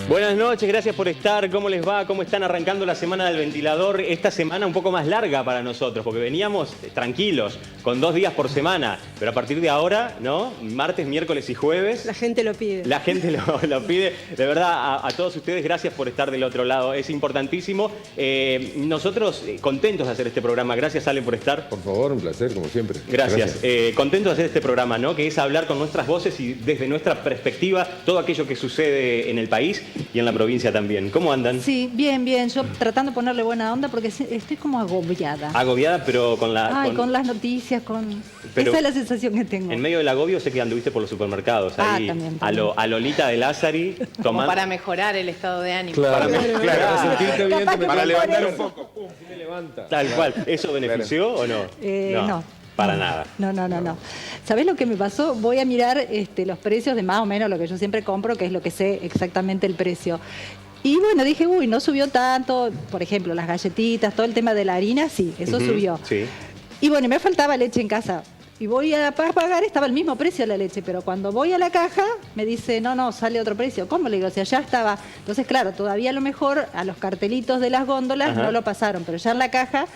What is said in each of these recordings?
Buenas noches, gracias por estar. ¿Cómo les va? ¿Cómo están arrancando la semana del ventilador? Esta semana un poco más larga para nosotros, porque veníamos tranquilos, con 2 días por semana. Pero a partir de ahora, ¿no? Martes, miércoles y jueves. La gente lo pide. La gente lo pide. De verdad, a todos ustedes, gracias por estar del otro lado. Es importantísimo. Nosotros contentos de hacer este programa. Gracias, Ale, por estar. Por favor, un placer, como siempre. Gracias. Contentos de hacer este programa, ¿no? Que es hablar con nuestras voces y desde nuestra perspectiva todo aquello que sucede en el país y en la provincia también. ¿Cómo andan? Sí, bien, bien. Yo tratando de ponerle buena onda porque estoy como agobiada. Agobiada, pero con la... Ay, con las noticias, Pero esa es la sensación que tengo. En medio del agobio sé que anduviste por los supermercados. Ahí, también. A Lolita de Lázari tomando... Como para mejorar el estado de ánimo. Claro, Claro. sentirte bien, Para levantar un poco. Pum, me levanta. Tal cual. ¿Eso benefició o no? No. Para nada. No. ¿Sabés lo que me pasó? Voy a mirar los precios de más o menos lo que yo siempre compro, que es lo que sé exactamente el precio. Y bueno, dije, uy, no subió tanto. Por ejemplo, las galletitas, todo el tema de la harina, sí, eso subió. Sí. Y bueno, me faltaba leche en casa. Y voy a pagar, estaba el mismo precio la leche, pero cuando voy a la caja me dice, no, sale otro precio. ¿Cómo le digo? O sea, ya estaba. Entonces, claro, todavía a lo mejor a los cartelitos de las góndolas no lo pasaron, pero ya en la caja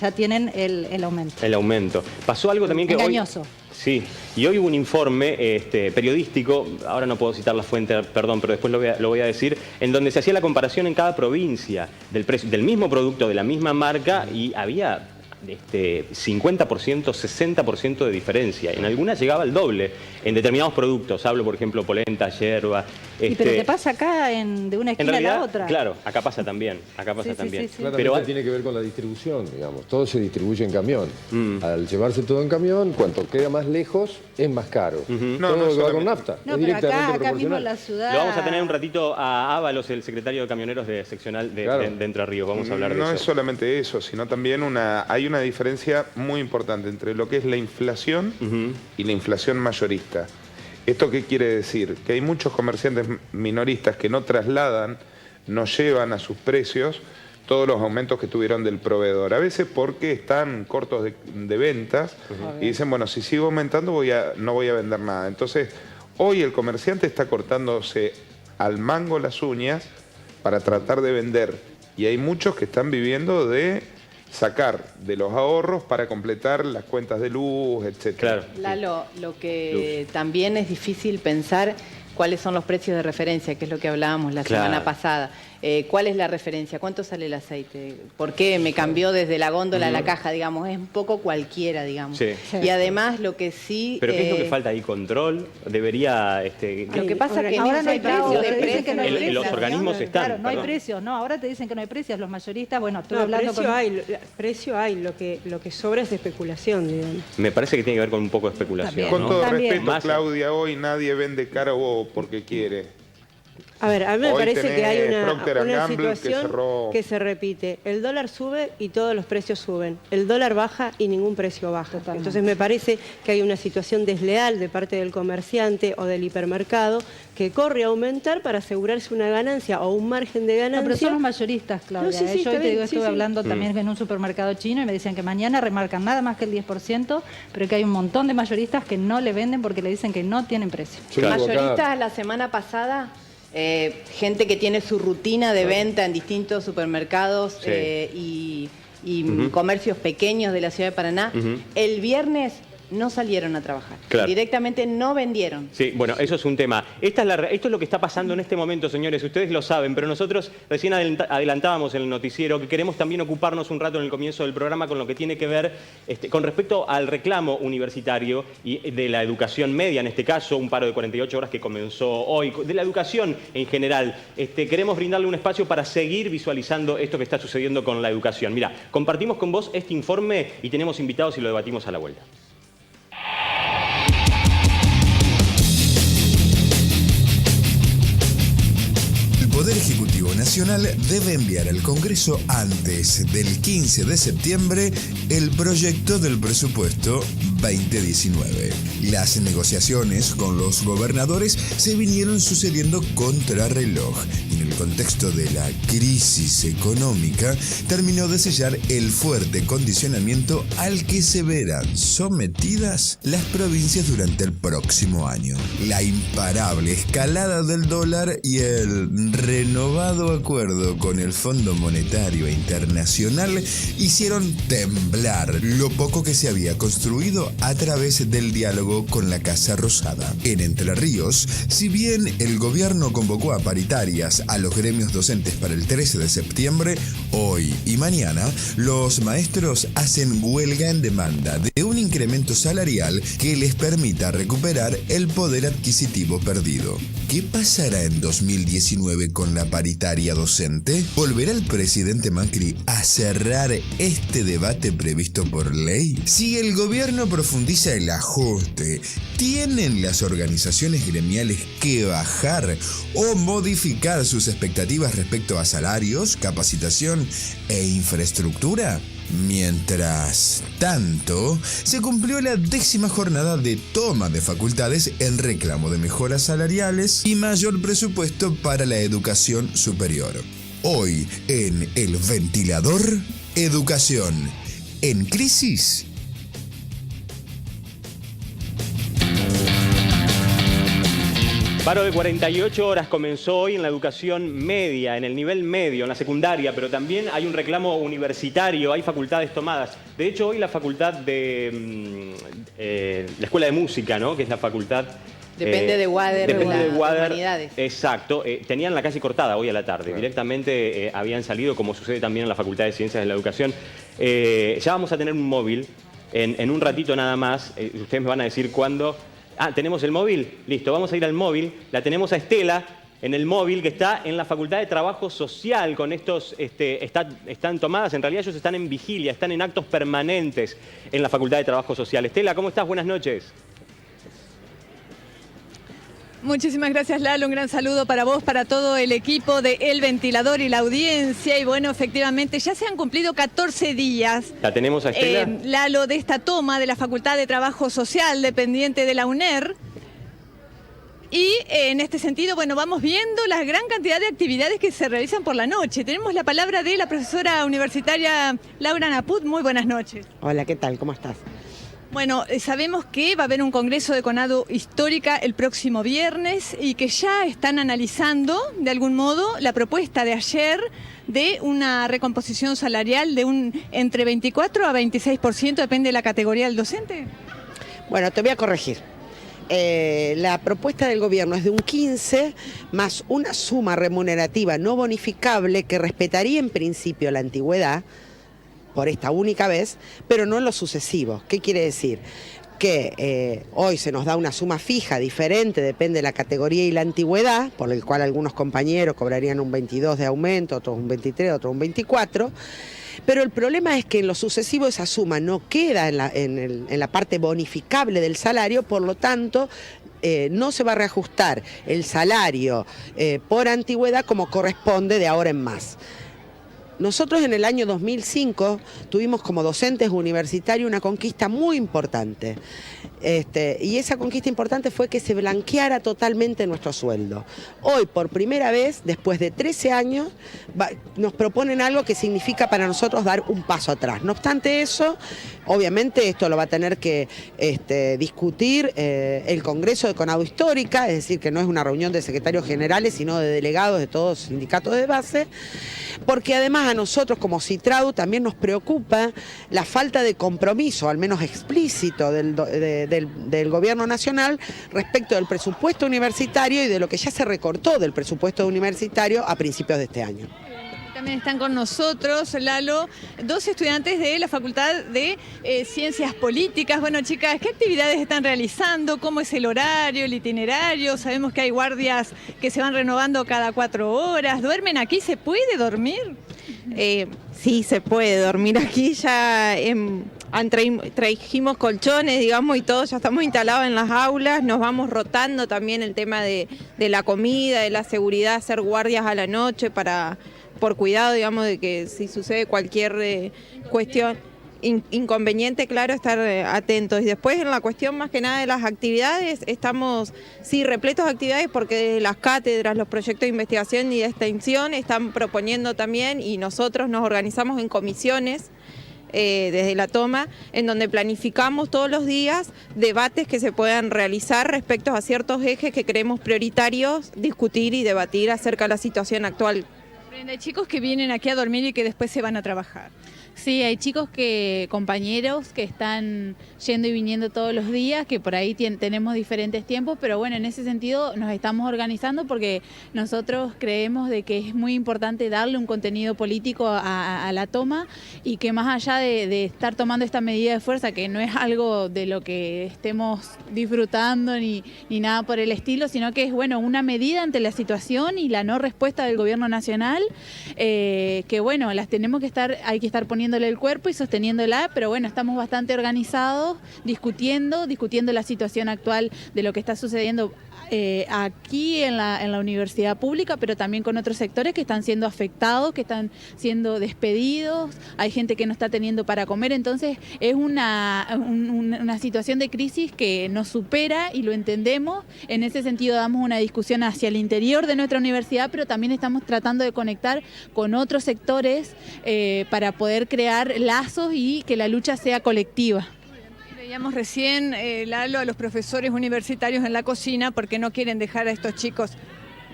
ya tienen el aumento. El aumento. Pasó algo también que engañoso. Sí, y hoy hubo un informe periodístico, ahora no puedo citar la fuente, perdón, pero después lo voy a decir, en donde se hacía la comparación en cada provincia del precio del mismo producto, de la misma marca, y había 50%, 60% de diferencia. En algunas llegaba al doble. En determinados productos, hablo por ejemplo polenta, yerba. Pero te pasa acá de una esquina realidad, a la otra. Claro, acá pasa también. Sí. Claramente Pero tiene que ver con la distribución, digamos. Todo se distribuye en camión. Al llevarse todo en camión, cuanto queda más lejos, es más caro. Todo lo que va con nafta. No, es pero directamente acá mismo proporcional. en la ciudad... Lo vamos a tener un ratito a Ábalos, el secretario de camioneros de seccional de Entre Ríos. Vamos a hablar de eso. No es solamente eso, sino también hay una diferencia muy importante entre lo que es la inflación y la inflación mayorista. ¿Esto qué quiere decir? Que hay muchos comerciantes minoristas que no trasladan, no llevan a sus precios todos los aumentos que tuvieron del proveedor. A veces porque están cortos de ventas y dicen, bueno, si sigo aumentando no voy a vender nada. Entonces, hoy el comerciante está cortándose al mango las uñas para tratar de vender. Y hay muchos que están viviendo de sacar de los ahorros para completar las cuentas de luz, etc. Claro. Lalo, lo que también es difícil pensar cuáles son los precios de referencia, que es lo que hablábamos la semana pasada. ¿Cuál es la referencia? ¿Cuánto sale el aceite? ¿Por qué me cambió desde la góndola a la caja? Digamos, es un poco cualquiera, digamos. Sí. Y además lo que sí... ¿Pero qué es lo que falta ahí? ¿Control? Debería... Lo que pasa es que ahora no hay precios. Los organismos están. Claro, no hay perdón. precios, no, ahora te dicen que no hay precios, los mayoristas, bueno, estoy No, hablando precio hay, lo que sobra es especulación, digamos. Me parece que tiene que ver con un poco de especulación. También. Con ¿no? todo También. respeto, Más- Claudia, hoy nadie vende caro porque quiere. A ver, a mí me Hoy parece que hay tenés Procter & una Gamble que situación cerró. que se repite. El dólar sube y todos los precios suben. El dólar baja y ningún precio baja. Totalmente. Entonces me parece que hay una situación desleal de parte del comerciante o del hipermercado que corre a aumentar para asegurarse una ganancia o un margen de No, ganancia. pero son los mayoristas, Claudia. No, sí, Yo está te bien, digo, sí, estuve sí. hablando también en un supermercado chino y me decían que mañana remarcan nada más que el 10%, pero que hay un montón de mayoristas que no le venden porque le dicen que no tienen precio. Yo vivo acá. Mayoristas la semana pasada, gente que tiene su rutina de venta en distintos supermercados y comercios pequeños de la ciudad de Paraná, el viernes no salieron a trabajar. Claro. Directamente no vendieron. Sí, bueno, eso es un tema. Esto es lo que está pasando en este momento, señores. Ustedes lo saben, pero nosotros recién adelantábamos en el noticiero que queremos también ocuparnos un rato en el comienzo del programa con lo que tiene que ver con respecto al reclamo universitario y de la educación media, en este caso, un paro de 48 horas que comenzó hoy, de la educación en general. Queremos brindarle un espacio para seguir visualizando esto que está sucediendo con la educación. Mira, compartimos con vos este informe y tenemos invitados y lo debatimos a la vuelta. El Poder Ejecutivo Nacional debe enviar al Congreso antes del 15 de septiembre el proyecto del presupuesto 2019. Las negociaciones con los gobernadores se vinieron sucediendo contrarreloj. En el el contexto de la crisis económica, terminó de sellar el fuerte condicionamiento al que se verán sometidas las provincias durante el próximo año. La imparable escalada del dólar y el renovado acuerdo con el Fondo Monetario Internacional hicieron temblar lo poco que se había construido a través del diálogo con la Casa Rosada. En Entre Ríos, si bien el gobierno convocó a paritarias a los gremios docentes para el 13 de septiembre, hoy y mañana los maestros hacen huelga en demanda de un incremento salarial que les permita recuperar el poder adquisitivo perdido. ¿Qué pasará en 2019 con la paritaria docente? ¿Volverá el presidente Macri a cerrar este debate previsto por ley? Si el gobierno profundiza el ajuste, ¿tienen las organizaciones gremiales que bajar o modificar sus expectativas respecto a salarios, capacitación e infraestructura? Mientras tanto, se cumplió la 10ª jornada de toma de facultades en reclamo de mejoras salariales y mayor presupuesto para la educación superior. Hoy, en El Ventilador, educación en crisis. Paro de 48 horas comenzó hoy en la educación media, en el nivel medio, en la secundaria, pero también hay un reclamo universitario, hay facultades tomadas. De hecho, hoy la facultad de la Escuela de Música, ¿no? Que es la facultad... Depende de Wader, depende de Wader, humanidades. Exacto. Tenían la calle cortada hoy a la tarde. Claro. Directamente habían salido, como sucede también en la Facultad de Ciencias de la Educación. Ya vamos a tener un móvil en un ratito nada más. Ustedes me van a decir cuándo... Ah, ¿tenemos el móvil? Listo, vamos a ir al móvil. La tenemos a Estela en el móvil que está en la Facultad de Trabajo Social con estos... están tomadas, en realidad ellos están en vigilia, están en actos permanentes en la Facultad de Trabajo Social. Estela, ¿cómo estás? Buenas noches. Muchísimas gracias, Lalo. Un gran saludo para vos, para todo el equipo de El Ventilador y la audiencia. Y bueno, efectivamente, ya se han cumplido 14 días. ¿La tenemos a Estela? Lalo, de esta toma de la Facultad de Trabajo Social, dependiente de la UNER. Y en este sentido, bueno, vamos viendo la gran cantidad de actividades que se realizan por la noche. Tenemos la palabra de la profesora universitaria Laura Naput. Muy buenas noches. Hola, ¿qué tal? ¿Cómo estás? Bueno, sabemos que va a haber un congreso de CONADU Histórica el próximo viernes y que ya están analizando, de algún modo, la propuesta de ayer de una recomposición salarial de un entre 24 a 26%, depende de la categoría del docente. Bueno, te voy a corregir. La propuesta del gobierno es de un 15 más una suma remunerativa no bonificable que respetaría en principio la antigüedad, por esta única vez, pero no en los sucesivos. ¿Qué quiere decir? Que hoy se nos da una suma fija diferente, depende de la categoría y la antigüedad, por el cual algunos compañeros cobrarían un 22 de aumento, otros un 23, otros un 24, pero el problema es que en lo sucesivo esa suma no queda en la parte bonificable del salario, por lo tanto no se va a reajustar el salario por antigüedad como corresponde de ahora en más. Nosotros en el año 2005 tuvimos como docentes universitarios una conquista muy importante. Y esa conquista importante fue que se blanqueara totalmente nuestro sueldo. Hoy, por primera vez, después de 13 años, nos proponen algo que significa para nosotros dar un paso atrás. No obstante eso, obviamente esto lo va a tener que discutir el Congreso de CONADU Histórica, es decir, que no es una reunión de secretarios generales, sino de delegados de todos los sindicatos de base, porque además a nosotros como CITRAU también nos preocupa la falta de compromiso, al menos explícito, del gobierno nacional respecto del presupuesto universitario y de lo que ya se recortó del presupuesto universitario a principios de este año. También están con nosotros, Lalo, dos estudiantes de la Facultad de Ciencias Políticas. Bueno, chicas, ¿qué actividades están realizando? ¿Cómo es el horario, el itinerario? Sabemos que hay guardias que se van renovando cada 4 horas. ¿Duermen aquí? ¿Se puede dormir? Sí, se puede dormir aquí. Ya trajimos colchones, digamos, y todo, ya estamos instalados en las aulas. Nos vamos rotando también el tema de la comida, de la seguridad, hacer guardias a la noche por cuidado, digamos, de que si sucede cualquier cuestión. inconveniente, claro, estar atentos. Y después en la cuestión más que nada de las actividades, estamos repletos de actividades porque las cátedras, los proyectos de investigación y de extensión están proponiendo también, y nosotros nos organizamos en comisiones desde la toma, en donde planificamos todos los días debates que se puedan realizar respecto a ciertos ejes que creemos prioritarios, discutir y debatir acerca de la situación actual. Hay chicos que vienen aquí a dormir y que después se van a trabajar. Sí, hay chicos compañeros que están yendo y viniendo todos los días, que por ahí tenemos diferentes tiempos, pero bueno, en ese sentido nos estamos organizando porque nosotros creemos de que es muy importante darle un contenido político a la toma, y que más allá de estar tomando esta medida de fuerza, que no es algo de lo que estemos disfrutando ni nada por el estilo, sino que es bueno, una medida ante la situación y la no respuesta del gobierno nacional, que bueno, hay que estar poniéndole el cuerpo y sosteniéndola, pero bueno, estamos bastante organizados, discutiendo la situación actual de lo que está sucediendo aquí en la universidad pública, pero también con otros sectores que están siendo afectados, que están siendo despedidos, hay gente que no está teniendo para comer, entonces es una situación de crisis que nos supera y lo entendemos. En ese sentido damos una discusión hacia el interior de nuestra universidad, pero también estamos tratando de conectar con otros sectores para poder crear lazos y que la lucha sea colectiva. Veíamos recién, Lalo, a los profesores universitarios en la cocina porque no quieren dejar a estos chicos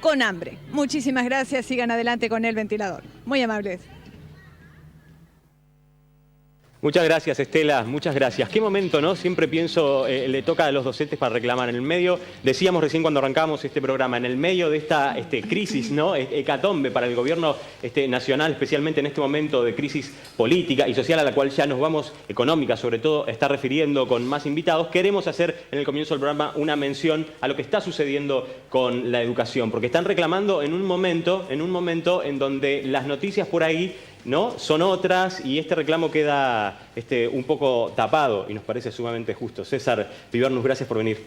con hambre. Muchísimas gracias, sigan adelante con el ventilador. Muy amables. Muchas gracias, Estela, muchas gracias. Qué momento, ¿no? Siempre pienso, le toca a los docentes para reclamar. En el medio, decíamos recién cuando arrancamos este programa, en el medio de esta crisis, ¿no? Hecatombe para el gobierno nacional, especialmente en este momento de crisis política y social a la cual ya nos vamos, económica sobre todo, está refiriendo con más invitados, queremos hacer en el comienzo del programa una mención a lo que está sucediendo con la educación, porque están reclamando en un momento en donde las noticias por ahí, ¿no?, son otras, y este reclamo queda un poco tapado y nos parece sumamente justo. César Pibernus, gracias por venir.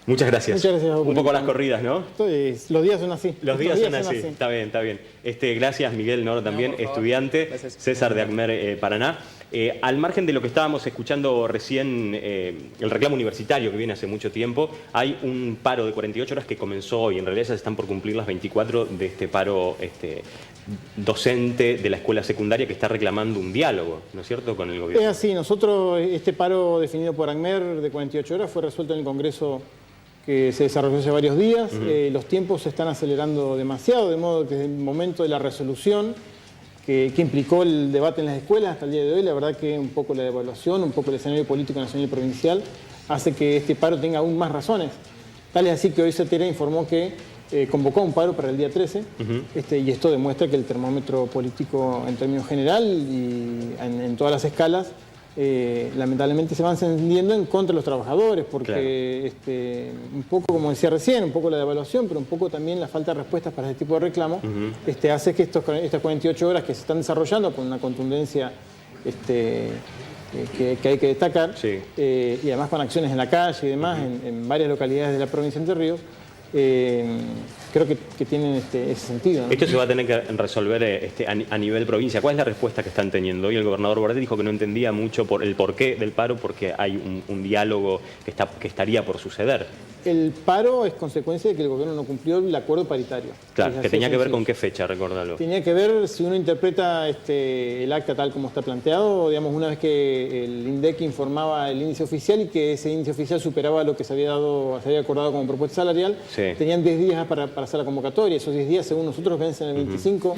Muchas gracias. Muchas gracias. Un poco las corridas, ¿no? Los días son así. Los días son así. Está bien, está bien. Gracias, Miguel Noro, también, estudiante. Gracias. César de ACMER, Paraná. Al margen de lo que estábamos escuchando recién, el reclamo universitario que viene hace mucho tiempo, hay un paro de 48 horas que comenzó hoy. En realidad ya se están por cumplir las 24 de este paro docente de la escuela secundaria que está reclamando un diálogo, ¿no es cierto?, con el gobierno. Es así. Nosotros, este paro definido por ACMER de 48 horas fue resuelto en el Congreso que se desarrolló hace varios días. Los tiempos se están acelerando demasiado, de modo que desde el momento de la resolución que implicó el debate en las escuelas hasta el día de hoy, la verdad que un poco la evaluación, un poco el escenario político nacional y provincial hace que este paro tenga aún más razones. Tal es así que hoy CETERA informó que convocó un paro para el día 13, y esto demuestra que el termómetro político en términos general y en todas las escalas lamentablemente se van encendiendo en contra de los trabajadores, porque un poco, como decía recién, un poco la devaluación, pero un poco también la falta de respuestas para este tipo de reclamos, hace que estas 48 horas que se están desarrollando con una contundencia que hay que destacar, y además con acciones en la calle y demás, en varias localidades de la provincia de Entre Ríos, creo que tienen ese sentido, ¿no? Esto se va a tener que resolver a nivel provincia. ¿Cuál es la respuesta que están teniendo? Hoy el gobernador Bordet dijo que no entendía mucho por el porqué del paro, porque hay un diálogo que estaría por suceder. El paro es consecuencia de que el gobierno no cumplió el acuerdo paritario. Claro, que tenía que ver con qué fecha, recordalo. Tenía que ver, si uno interpreta el acta tal como está planteado, digamos, una vez que el INDEC informaba el índice oficial y que ese índice oficial superaba lo que se había acordado como propuesta salarial, tenían 10 días para hacer la convocatoria. Esos 10 días, según nosotros, vencen el 25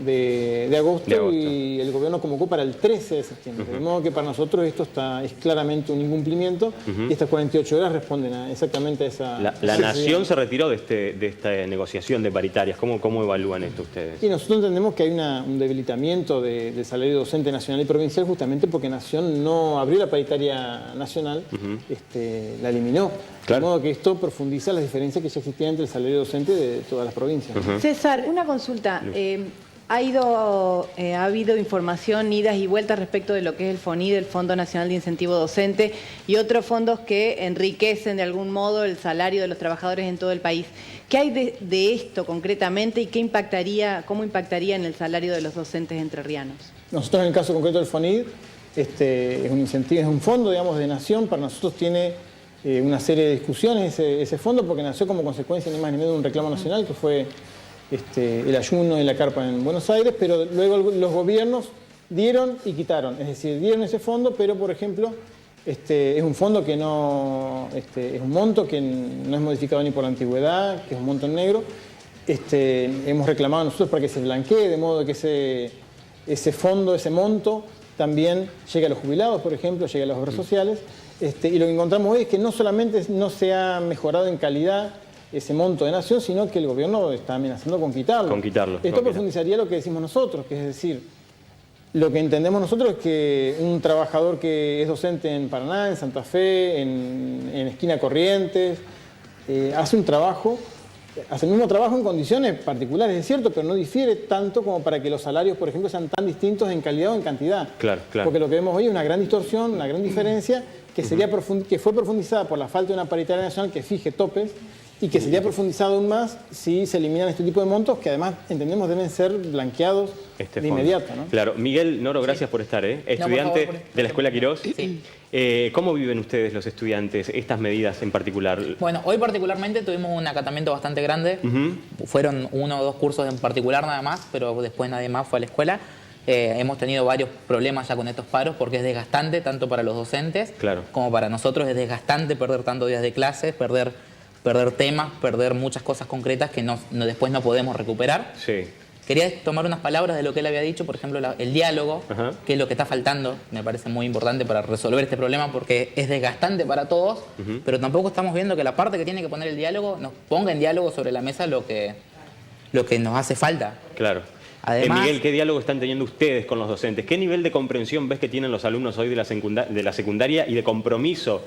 de agosto, y el gobierno convocó para el 13 de septiembre. De modo que para nosotros esto es claramente un incumplimiento, y estas 48 horas responden exactamente a esa... La Nación se retiró de esta negociación de paritarias. ¿Cómo evalúan esto ustedes? Y nosotros entendemos que hay un debilitamiento del salario docente nacional y provincial, justamente porque Nación no abrió la paritaria nacional, la eliminó. De modo que esto profundiza las diferencias que ya existían entre el salario docente de todas las provincias. César, una consulta. Ha habido información, idas y vueltas respecto de lo que es el FONID, el Fondo Nacional de Incentivo Docente, y otros fondos que enriquecen de algún modo el salario de los trabajadores en todo el país. ¿Qué hay de esto concretamente y cómo impactaría en el salario de los docentes entrerrianos? Nosotros, en el caso concreto del FONID, es un incentivo, es un fondo, digamos, de nación. Para nosotros tiene una serie de discusiones ese fondo, porque nació como consecuencia ni más ni menos de un reclamo nacional, que fue el ayuno y la carpa en Buenos Aires, pero luego los gobiernos dieron y quitaron. Es decir, dieron ese fondo, pero, por ejemplo, es un fondo que no... es un monto que no es modificado ni por la antigüedad, que es un monto en negro. Hemos reclamado nosotros para que se blanquee, de modo que ese fondo, ese monto, también llegue a los jubilados, por ejemplo, llegue a las obras sociales. Y lo que encontramos hoy es que no solamente no se ha mejorado en calidad ese monto de nación, sino que el gobierno está amenazando con quitarlo. Esto profundizaría lo que decimos nosotros, que es decir, lo que entendemos nosotros es que un trabajador que es docente en Paraná, en Santa Fe, en Esquina Corrientes, hace el mismo trabajo en condiciones particulares, es cierto, pero no difiere tanto como para que los salarios, por ejemplo, sean tan distintos en calidad o en cantidad. Claro. Porque lo que vemos hoy es una gran distorsión, una gran diferencia, que fue profundizada por la falta de una paritaria nacional que fije topes, y que sería profundizado aún más si se eliminan este tipo de montos, que además entendemos deben ser blanqueados de inmediato, ¿no? Claro. Miguel Noro, gracias por estar, estudiante de la Escuela Quirós. Sí. ¿Cómo viven ustedes, los estudiantes, estas medidas en particular? Bueno, hoy particularmente tuvimos un acatamiento bastante grande. Fueron 1 o 2 cursos en particular nada más, pero después nadie más fue a la escuela. Hemos tenido varios problemas ya con estos paros porque es desgastante tanto para los docentes como para nosotros. Es desgastante perder tantos días de clases, perder temas, perder muchas cosas concretas que después no podemos recuperar. Sí. Quería tomar unas palabras de lo que él había dicho, por ejemplo, el diálogo, que es lo que está faltando, me parece muy importante para resolver este problema porque es desgastante para todos, pero tampoco estamos viendo que la parte que tiene que poner el diálogo nos ponga en diálogo sobre la mesa lo que nos hace falta. Claro. Además, Miguel, ¿qué diálogo están teniendo ustedes con los docentes? ¿Qué nivel de comprensión ves que tienen los alumnos hoy de la secundaria y de compromiso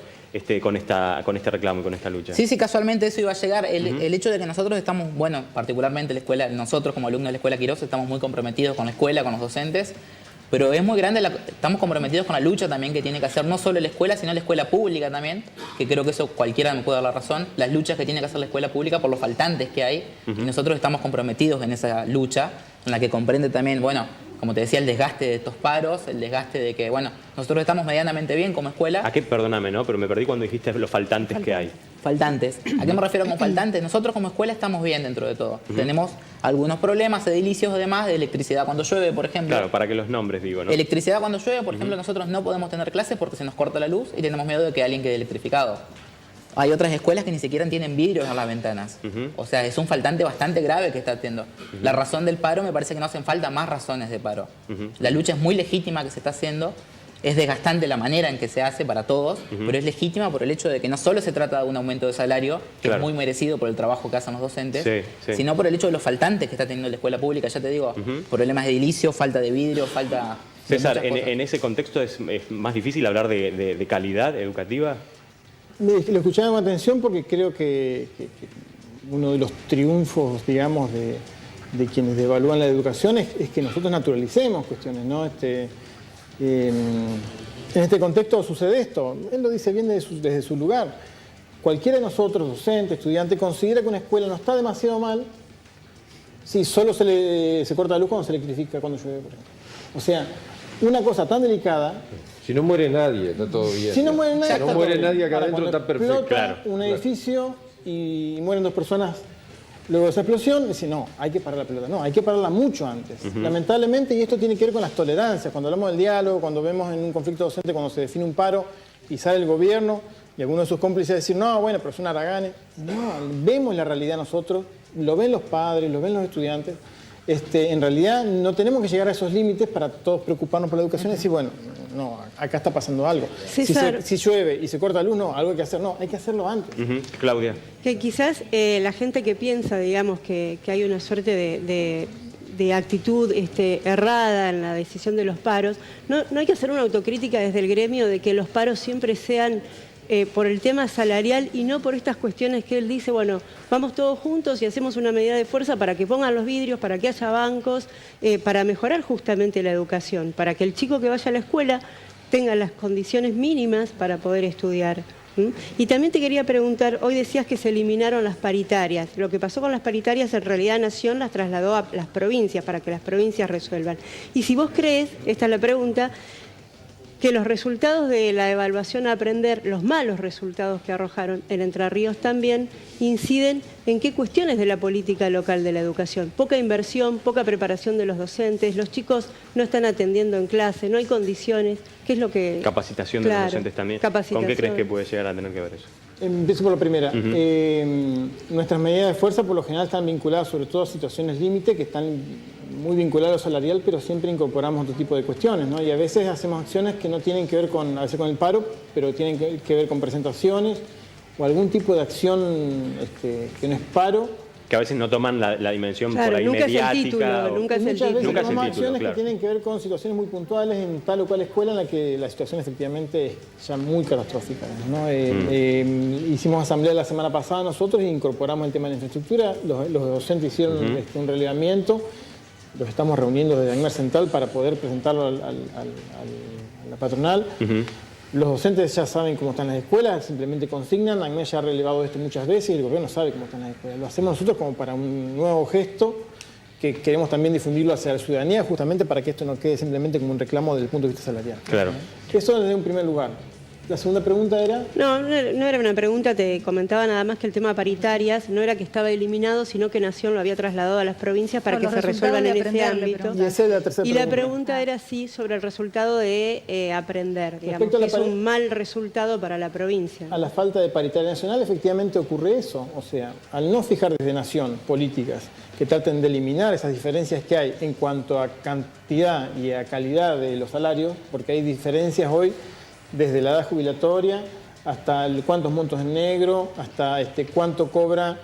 con este reclamo y con esta lucha? Sí, casualmente eso iba a llegar. El hecho de que nosotros estamos, bueno, particularmente la escuela, nosotros como alumnos de la Escuela Quirós estamos muy comprometidos con la escuela, con los docentes, pero es muy grande, estamos comprometidos con la lucha también que tiene que hacer no solo la escuela, sino la escuela pública también, que creo que eso cualquiera me puede dar la razón, las luchas que tiene que hacer la escuela pública por los faltantes que hay, y nosotros estamos comprometidos en esa lucha, en la que comprende también, bueno, como te decía, el desgaste de estos paros, el desgaste de que, bueno, nosotros estamos medianamente bien como escuela. ¿A qué? Perdóname, ¿no? Pero me perdí cuando dijiste los faltantes que hay. Faltantes. ¿A qué me refiero con faltantes? Nosotros como escuela estamos bien dentro de todo. Tenemos algunos problemas, edilicios además, de electricidad cuando llueve, por ejemplo. Claro, para que los nombres digo, ¿no? Electricidad cuando llueve, por ejemplo, nosotros no podemos tener clases porque se nos corta la luz y tenemos miedo de que alguien quede electrificado. Hay otras escuelas que ni siquiera tienen vidrios en las ventanas. O sea, es un faltante bastante grave que está haciendo. La razón del paro, me parece que no hacen falta más razones de paro. La lucha es muy legítima que se está haciendo. Es desgastante la manera en que se hace para todos, pero es legítima por el hecho de que no solo se trata de un aumento de salario, que es muy merecido por el trabajo que hacen los docentes, sino por el hecho de los faltantes que está teniendo la escuela pública. Ya te digo, problemas de edilicio, falta de vidrio, falta... César, en ese contexto es más difícil hablar de calidad educativa. Lo escuchaba con atención porque creo que uno de los triunfos, digamos, de quienes devalúan la educación es que nosotros naturalicemos cuestiones, ¿no? En este contexto sucede esto. Él lo dice bien desde su lugar. Cualquiera de nosotros, docente, estudiante, considera que una escuela no está demasiado mal si solo se corta la luz cuando se electrifica, cuando llueve, por ejemplo. O sea, una cosa tan delicada... Si no muere nadie, está todo bien. Si no muere nadie, si no muere nadie acá adentro, está perfecto. Un edificio y mueren 2 personas luego de esa explosión, dice, no, hay que parar la pelota. No, hay que pararla mucho antes. Lamentablemente, y esto tiene que ver con las tolerancias. Cuando hablamos del diálogo, cuando vemos en un conflicto docente, cuando se define un paro y sale el gobierno y alguno de sus cómplices decir, no, bueno, pero son haraganes. No, vemos la realidad nosotros, lo ven los padres, lo ven los estudiantes. En realidad no tenemos que llegar a esos límites para todos preocuparnos por la educación y decir, bueno, no, acá está pasando algo. Si llueve y se corta la luz, no, algo hay que hacer. No, hay que hacerlo antes. Claudia. Que quizás la gente que piensa, digamos, que hay una suerte de actitud errada en la decisión de los paros, no hay que hacer una autocrítica desde el gremio de que los paros siempre sean por el tema salarial y no por estas cuestiones que él dice, bueno, vamos todos juntos y hacemos una medida de fuerza para que pongan los vidrios, para que haya bancos, para mejorar justamente la educación, para que el chico que vaya a la escuela tenga las condiciones mínimas para poder estudiar. Y también te quería preguntar, hoy decías que se eliminaron las paritarias. Lo que pasó con las paritarias, en realidad Nación las trasladó a las provincias para que las provincias resuelvan. Y si vos crees, esta es la pregunta, que los resultados de la evaluación a aprender, los malos resultados que arrojaron en Entre Ríos también inciden en qué cuestiones de la política local de la educación. Poca inversión, poca preparación de los docentes, los chicos no están atendiendo en clase, no hay condiciones. ¿Qué es lo que...? Capacitación de los docentes también. ¿Con qué crees que puede llegar a tener que ver eso? Empiezo por la primera. Nuestras medidas de fuerza por lo general están vinculadas sobre todo a situaciones límite que están muy vinculadas a lo salarial, pero siempre incorporamos otro tipo de cuestiones, ¿no? Y a veces hacemos acciones que no tienen que ver con, a veces con el paro, pero tienen que ver con presentaciones o algún tipo de acción que no es paro. Que a veces no toman la dimensión claro, por ahí nunca mediática. Es el título, nunca es el título. Muchas veces tomamos título, acciones claro. que tienen que ver con situaciones muy puntuales en tal o cual escuela en la que la situación efectivamente es ya muy catastrófica, ¿no? Hicimos asamblea la semana pasada nosotros e incorporamos el tema de la infraestructura. Los docentes hicieron un relevamiento. Los estamos reuniendo desde ANMER Central para poder presentarlo a la patronal. Los docentes ya saben cómo están las escuelas, simplemente consignan. ANMER ya ha relevado esto muchas veces y el gobierno sabe cómo están las escuelas. Lo hacemos nosotros como para un nuevo gesto que queremos también difundirlo hacia la ciudadanía, justamente para que esto no quede simplemente como un reclamo desde el punto de vista salarial. Claro. Eso desde un primer lugar. La segunda pregunta era... No era una pregunta, te comentaba nada más que el tema paritarias no era que estaba eliminado, sino que Nación lo había trasladado a las provincias para que se resuelvan en ese ámbito. Y esa es la tercera Y pregunta. la pregunta era sí sobre el resultado de aprender, digamos, que es un mal resultado para la provincia. A la falta de paritaria nacional efectivamente ocurre eso. O sea, al no fijar desde Nación políticas que traten de eliminar esas diferencias que hay en cuanto a cantidad y a calidad de los salarios, porque hay diferencias hoy desde la edad jubilatoria hasta cuántos montos en negro, hasta cuánto cobra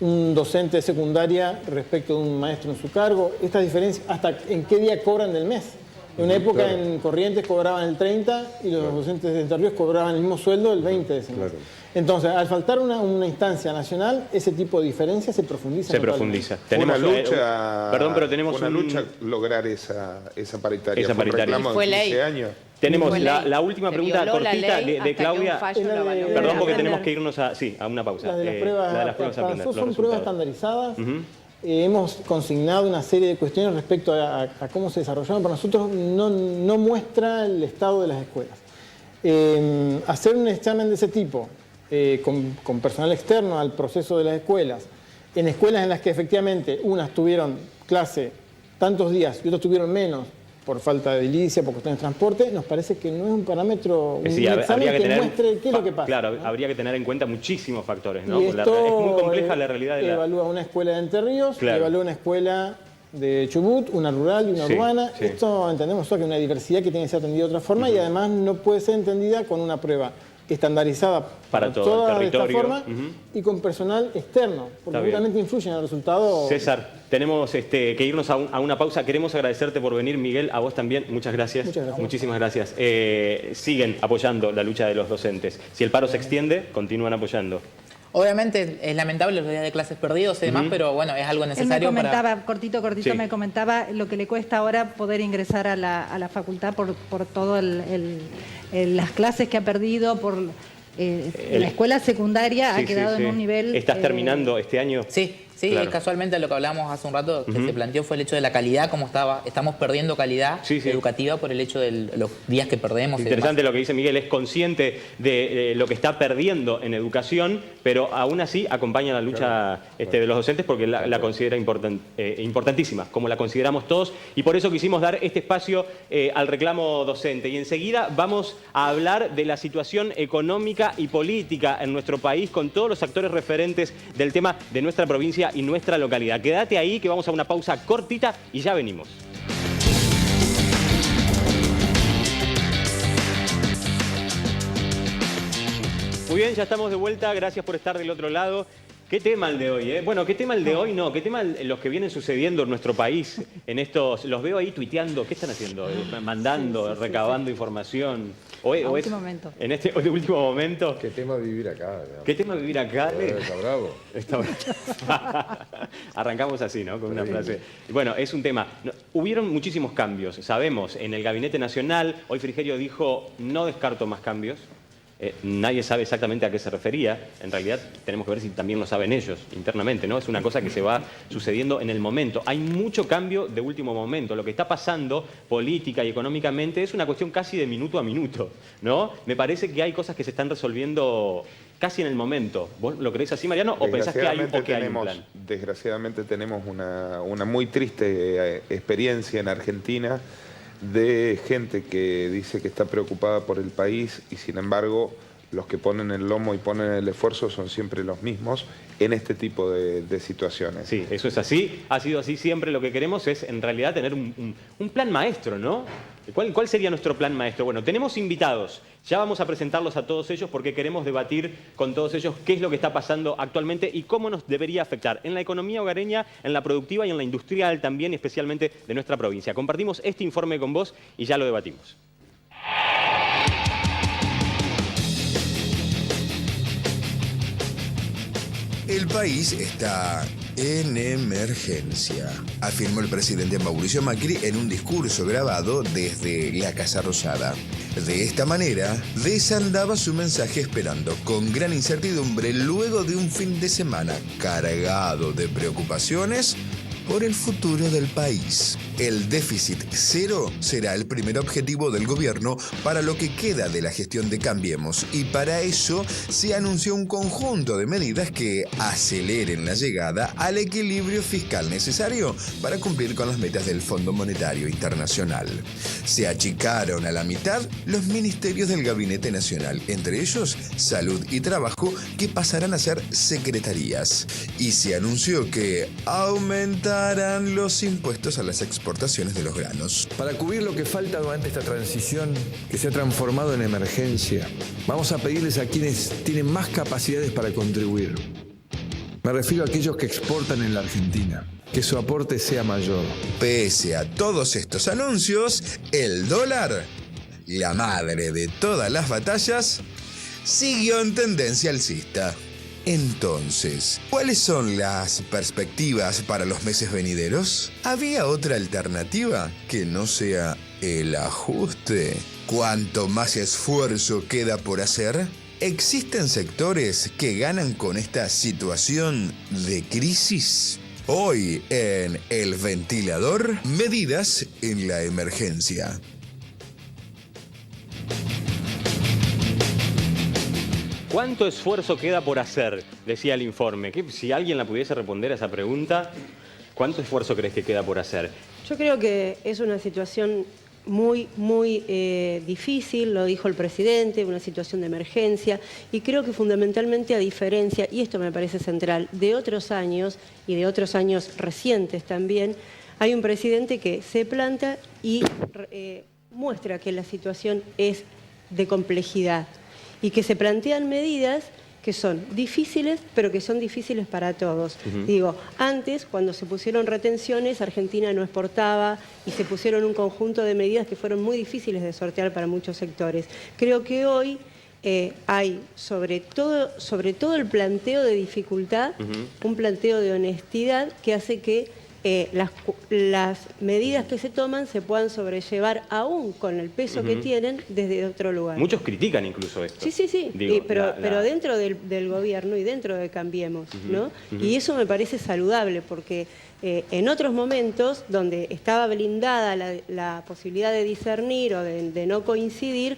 un docente de secundaria respecto de un maestro en su cargo, estas diferencias, hasta en qué día cobran del mes. En una época claro. En Corrientes cobraban el 30 y los docentes de Entre Ríos cobraban el mismo sueldo el 20 de ese mes. Claro. Entonces, al faltar una instancia nacional, ese tipo de diferencias se profundiza. Se profundiza. Tenemos una lucha, perdón, pero tenemos una lucha lograr esa paritaria. Esa paritaria. Fue un reclamo de 15 años. Tenemos la última pregunta cortita de Claudia. Perdón, porque tenemos que irnos a una pausa. La de las pruebas a aprender. Son pruebas estandarizadas. Hemos consignado una serie de cuestiones respecto a cómo se desarrollaron, pero nosotros no muestra el estado de las escuelas. Hacer un examen de ese tipo con personal externo al proceso de las escuelas, en escuelas en las que efectivamente unas tuvieron clase tantos días y otras tuvieron menos, por falta de edilicia, por cuestiones de transporte, nos parece que no es un parámetro, un examen que muestre qué es lo que pasa. Claro, ¿no? Habría que tener en cuenta muchísimos factores, ¿no? Es muy compleja la realidad de evalúa una escuela de Entre Ríos, claro. Evalúa una escuela de Chubut, una rural y una urbana. Sí. Esto entendemos que hay una diversidad que tiene que ser atendida de otra forma y además no puede ser entendida con una prueba estandarizada para todo el territorio de esta forma y con personal externo, porque seguramente influye en el resultado. César, tenemos que irnos a una pausa. Queremos agradecerte por venir, Miguel, a vos también. Muchas gracias. Muchísimas gracias. Siguen apoyando la lucha de los docentes. Si el paro se extiende, continúan apoyando. Obviamente es lamentable los días de clases perdidos y demás, pero bueno, es algo necesario. Él me comentaba, cortito, sí. Me comentaba lo que le cuesta ahora poder ingresar a la facultad por todo las clases que ha perdido, por la escuela secundaria ha quedado en un nivel... ¿Estás terminando este año? Sí, claro. Casualmente lo que hablábamos hace un rato que se planteó fue el hecho de la calidad, cómo estamos perdiendo calidad educativa por el hecho de los días que perdemos. Interesante lo que dice Miguel, es consciente de lo que está perdiendo en educación, pero aún así acompaña la lucha de los docentes porque la considera importantísima, como la consideramos todos, y por eso quisimos dar este espacio al reclamo docente. Y enseguida vamos a hablar de la situación económica y política en nuestro país con todos los actores referentes del tema de nuestra provincia y nuestra localidad. Quédate ahí que vamos a una pausa cortita y ya venimos. Muy bien, ya estamos de vuelta. Gracias por estar del otro lado. Qué tema el de hoy, ¿eh? Bueno, qué tema el de hoy, no. Qué tema los que vienen sucediendo en nuestro país. Los veo ahí tuiteando. ¿Qué están haciendo? Mandando, recabando información. Último momento. En este último momento. ¿Qué tema vivir acá? Digamos. ¿Qué tema vivir acá? Está bravo. Está bravo. Arrancamos así, ¿no? Con una frase. Bueno, es un tema. Hubieron muchísimos cambios. Sabemos, en el Gabinete Nacional, hoy Frigerio dijo, no descarto más cambios. nadie sabe exactamente a qué se refería. En realidad tenemos que ver si también lo saben ellos internamente, ¿no? Es una cosa que se va sucediendo en el momento. Hay mucho cambio de último momento. Lo que está pasando política y económicamente es una cuestión casi de minuto a minuto, ¿no? Me parece que hay cosas que se están resolviendo casi en el momento. ¿Vos lo creés así, Mariano? ¿O pensás que hay un plan? Desgraciadamente tenemos una muy triste experiencia en Argentina de gente que dice que está preocupada por el país y sin embargo los que ponen el lomo y ponen el esfuerzo son siempre los mismos en este tipo de situaciones. Sí, eso es así, ha sido así siempre. Lo que queremos es en realidad tener un plan maestro, ¿no? ¿Cuál sería nuestro plan maestro? Bueno, tenemos invitados, ya vamos a presentarlos a todos ellos porque queremos debatir con todos ellos qué es lo que está pasando actualmente y cómo nos debería afectar en la economía hogareña, en la productiva y en la industrial también, especialmente de nuestra provincia. Compartimos este informe con vos y ya lo debatimos. El país está en emergencia, afirmó el presidente Mauricio Macri en un discurso grabado desde la Casa Rosada. De esta manera, desandaba su mensaje esperando con gran incertidumbre luego de un fin de semana cargado de preocupaciones por el futuro del país. El déficit cero será el primer objetivo del gobierno para lo que queda de la gestión de Cambiemos y para eso se anunció un conjunto de medidas que aceleren la llegada al equilibrio fiscal necesario para cumplir con las metas del Fondo Monetario Internacional. Se achicaron a la mitad los ministerios del Gabinete Nacional, entre ellos Salud y Trabajo, que pasarán a ser secretarías. Y se anunció que aumentarán los impuestos a las exportaciones de los granos. Para cubrir lo que falta durante esta transición que se ha transformado en emergencia, vamos a pedirles a quienes tienen más capacidades para contribuir. Me refiero a aquellos que exportan en la Argentina, que su aporte sea mayor. Pese a todos estos anuncios, el dólar, la madre de todas las batallas, siguió en tendencia alcista. Entonces, ¿cuáles son las perspectivas para los meses venideros? ¿Había otra alternativa que no sea el ajuste? ¿Cuánto más esfuerzo queda por hacer? ¿Existen sectores que ganan con esta situación de crisis? Hoy en El Ventilador, medidas en la emergencia. ¿Cuánto esfuerzo queda por hacer? Decía el informe. Si alguien la pudiese responder a esa pregunta, ¿cuánto esfuerzo crees que queda por hacer? Yo creo que es una situación muy difícil, lo dijo el presidente, una situación de emergencia, y creo que fundamentalmente a diferencia, y esto me parece central, de otros años y de otros años recientes también, hay un presidente que se planta y muestra que la situación es de complejidad y que se plantean medidas que son difíciles, pero que son difíciles para todos. Digo, antes, cuando se pusieron retenciones, Argentina no exportaba y se pusieron un conjunto de medidas que fueron muy difíciles de sortear para muchos sectores. Creo que hoy hay, sobre todo el planteo de dificultad, un planteo de honestidad que hace que las medidas que se toman se puedan sobrellevar aún con el peso que tienen desde otro lugar. Muchos critican incluso esto. Sí, digo, pero dentro del gobierno y dentro de Cambiemos, ¿no? Y eso me parece saludable porque en otros momentos donde estaba blindada la posibilidad de discernir o de no coincidir,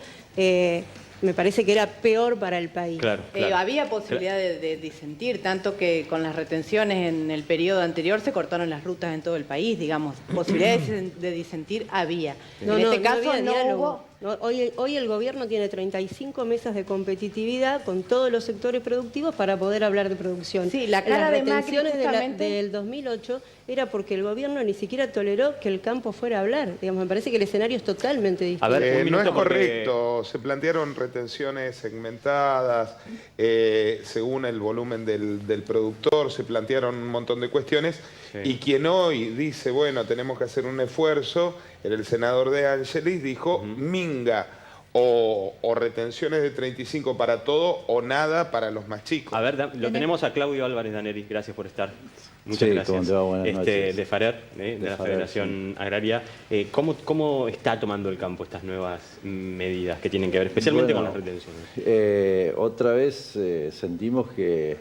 me parece que era peor para el país. Claro. Había posibilidad de disentir, tanto que con las retenciones en el periodo anterior se cortaron las rutas en todo el país, digamos. Posibilidades de disentir había. En este caso no hubo. Hoy el gobierno tiene 35 mesas de competitividad con todos los sectores productivos para poder hablar de producción. Sí, la cara de Macri del 2008 era porque el gobierno ni siquiera toleró que el campo fuera a hablar. Digamos, me parece que el escenario es totalmente distinto. A ver, no es correcto. Se plantearon retenciones segmentadas según el volumen del productor, se plantearon un montón de cuestiones. Sí. Y quien hoy dice, bueno, tenemos que hacer un esfuerzo, era el senador De Angelis, dijo, minga, o retenciones de 35 para todo o nada para los más chicos. A ver, lo tenemos a Claudio Álvarez Daneri, gracias por estar. Muchas Sí, gracias. ¿cómo te va? Buenas noches. De FARER, de la FARER, Federación Agraria. ¿Cómo está tomando el campo estas nuevas medidas que tienen que ver especialmente con las retenciones? Otra vez sentimos que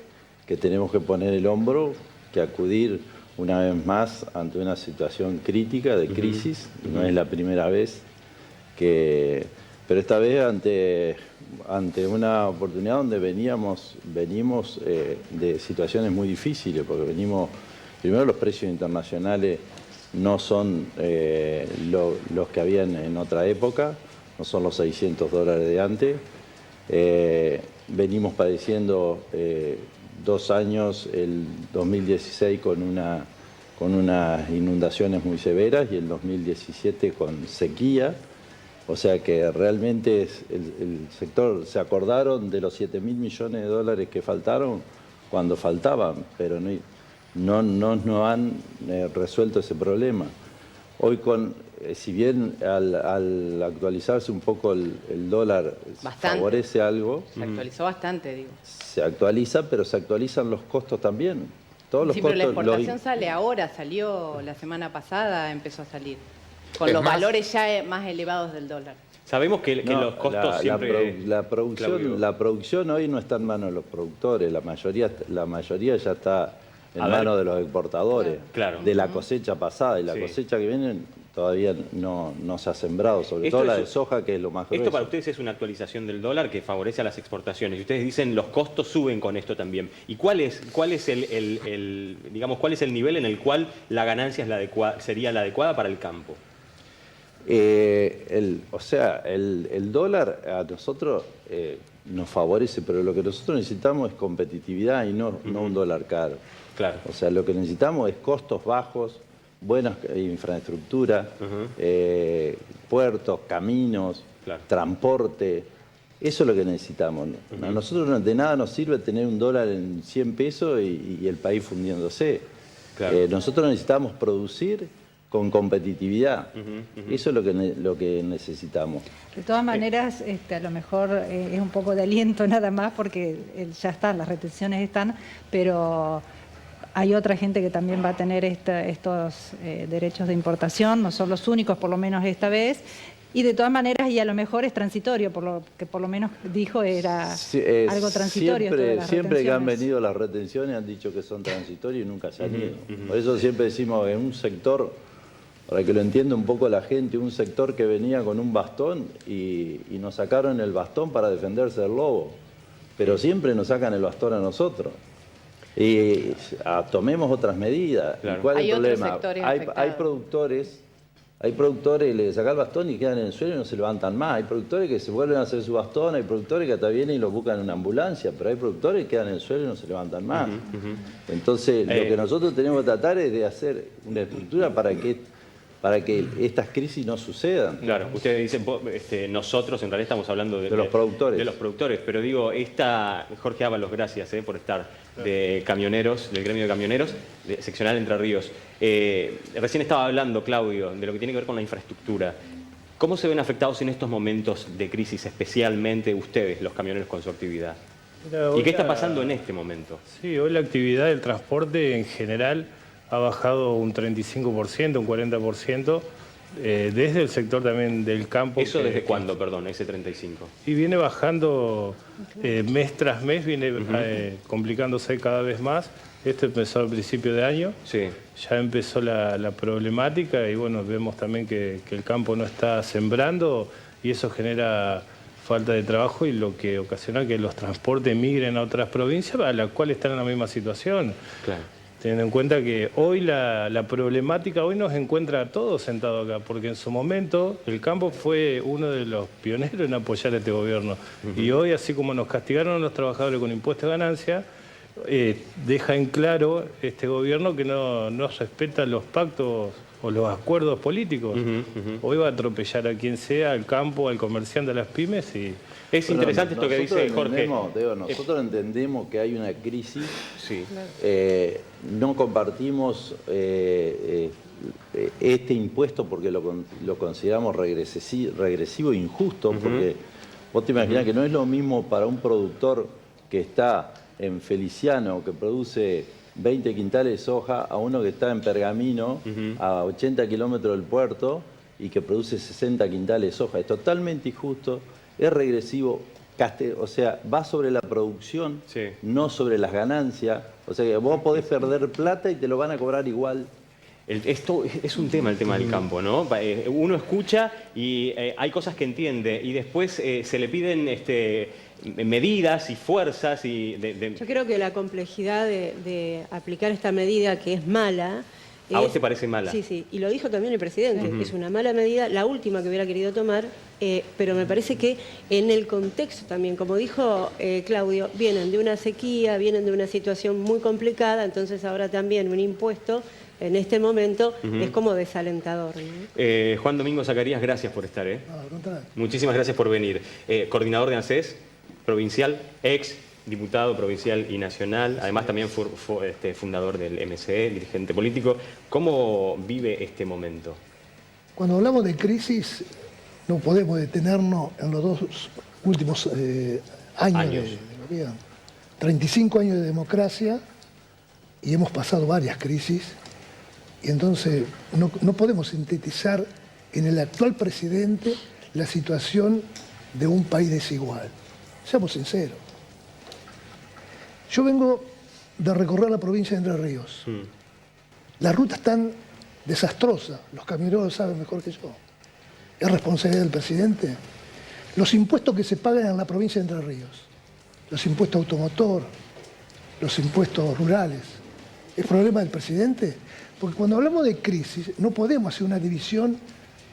tenemos que poner el hombro, que acudir una vez más ante una situación crítica de crisis. No es la primera vez pero esta vez ante una oportunidad donde venimos de situaciones muy difíciles, porque primero los precios internacionales no son los que habían en otra época, no son los $600 de antes. Venimos padeciendo 2 años, el 2016 con unas inundaciones muy severas y el 2017 con sequía. O sea que realmente el sector se acordaron de los $7.000 millones que faltaron cuando faltaban, pero no han resuelto ese problema. Hoy si bien al actualizarse un poco el dólar favorece algo. Se actualizó bastante, digo. Se actualiza, pero se actualizan los costos también. Todos los costos, pero la exportación sale ahora, salió la semana pasada, empezó a salir. Con los valores ya más elevados del dólar. Sabemos que los costos siempre... La producción hoy no está en manos de los productores, la mayoría ya está en manos de los exportadores, de la cosecha pasada, y la cosecha que viene todavía no se ha sembrado, sobre todo la de soja, que es lo más grueso. Esto para ustedes es una actualización del dólar que favorece a las exportaciones, y ustedes dicen los costos suben con esto también. ¿Y cuál es el nivel en el cual la ganancia sería la adecuada para el campo? El dólar a nosotros nos favorece, pero lo que nosotros necesitamos es competitividad y no un dólar caro. Claro. O sea, lo que necesitamos es costos bajos, buena infraestructura, puertos, caminos, transporte. Eso es lo que necesitamos. A nosotros de nada nos sirve tener un dólar en 100 pesos y el país fundiéndose. Nosotros necesitamos producir con competitividad. Eso es lo que necesitamos. De todas maneras, a lo mejor es un poco de aliento nada más, porque ya están, las retenciones están, pero hay otra gente que también va a tener estos derechos de importación, no son los únicos, por lo menos esta vez. Y de todas maneras, y a lo mejor es transitorio, por lo que por lo menos dijo era algo transitorio. Siempre que han venido las retenciones han dicho que son transitorios y nunca se han ido. Por eso siempre decimos que en un sector, para que lo entienda un poco la gente, un sector que venía con un bastón y nos sacaron el bastón para defenderse del lobo. Pero siempre nos sacan el bastón a nosotros. Y tomemos otras medidas. ¿Cuál es el problema? Hay productores que le sacan el bastón y quedan en el suelo y no se levantan más. Hay productores que se vuelven a hacer su bastón, hay productores que hasta vienen y los buscan en una ambulancia, pero hay productores que quedan en el suelo y no se levantan más. Entonces, lo que nosotros tenemos que tratar es de hacer una estructura para que estas crisis no sucedan. Claro, ustedes dicen, nosotros en realidad estamos hablando de los productores. De los productores, pero digo, Jorge Ábalos, gracias por estar, de camioneros, del gremio de camioneros, de seccional Entre Ríos. Recién estaba hablando, Claudio, de lo que tiene que ver con la infraestructura. ¿Cómo se ven afectados en estos momentos de crisis, especialmente ustedes, los camioneros, con su actividad? ¿Y qué está pasando en este momento? Sí, hoy la actividad del transporte en general ha bajado un 35%, un 40%, desde el sector también del campo. ¿Eso desde cuándo, perdón, ese 35? Y viene bajando mes tras mes, viene complicándose cada vez más. Esto empezó al principio de año, ya empezó la problemática y bueno, vemos también que el campo no está sembrando y eso genera falta de trabajo y lo que ocasiona que los transportes migren a otras provincias a las cuales están en la misma situación. Claro. Teniendo en cuenta que hoy la problemática hoy nos encuentra a todos sentados acá, porque en su momento el campo fue uno de los pioneros en apoyar a este gobierno. Y hoy, así como nos castigaron a los trabajadores con impuestos de ganancia, deja en claro este gobierno que no respeta los pactos o los acuerdos políticos. Hoy va a atropellar a quien sea, al campo, al comerciante, a las pymes. Y es interesante esto que dice Jorge. Nosotros entendemos que hay una crisis, no compartimos este impuesto porque lo consideramos regresivo e injusto, porque vos te imaginás que no es lo mismo para un productor que está en Feliciano, que produce 20 quintales de soja, a uno que está en Pergamino, a 80 kilómetros del puerto, y que produce 60 quintales de soja. Es totalmente injusto, es regresivo, o sea, va sobre la producción, no sobre las ganancias. O sea que vos podés perder plata y te lo van a cobrar igual. Esto es un tema, el tema del campo, ¿no? Uno escucha y hay cosas que entiende y después se le piden medidas y fuerzas. Yo creo que la complejidad de aplicar esta medida, que es mala... ¿A vos te parece mala? Sí, sí, y lo dijo también el presidente, es una mala medida, la última que hubiera querido tomar, pero me parece que en el contexto también, como dijo Claudio, vienen de una sequía, vienen de una situación muy complicada, entonces ahora también un impuesto en este momento es como desalentador, ¿no? Juan Domingo Zacarías, gracias por estar. Muchísimas gracias por venir. Coordinador de ANSES, provincial, ex diputado provincial y nacional, además también fundador del MCE, dirigente político. ¿Cómo vive este momento? Cuando hablamos de crisis, no podemos detenernos en los 2 últimos años. De gobierno. 35 años de democracia y hemos pasado varias crisis. Y entonces no podemos sintetizar en el actual presidente la situación de un país desigual. Seamos sinceros. Yo vengo de recorrer la provincia de Entre Ríos. Las rutas están desastrosas, los camioneros lo saben mejor que yo. ¿Es responsabilidad del presidente? Los impuestos que se pagan en la provincia de Entre Ríos, los impuestos automotor, los impuestos rurales, ¿es problema del presidente? Porque cuando hablamos de crisis no podemos hacer una división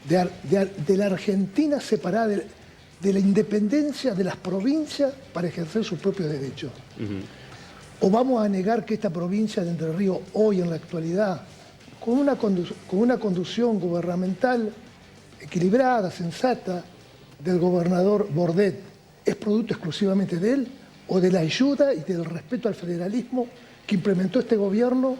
de la Argentina separada de la independencia de las provincias para ejercer sus propios derechos. ¿O vamos a negar que esta provincia de Entre Ríos, hoy en la actualidad, con una conducción gubernamental equilibrada, sensata, del gobernador Bordet, es producto exclusivamente de él, o de la ayuda y del respeto al federalismo que implementó este gobierno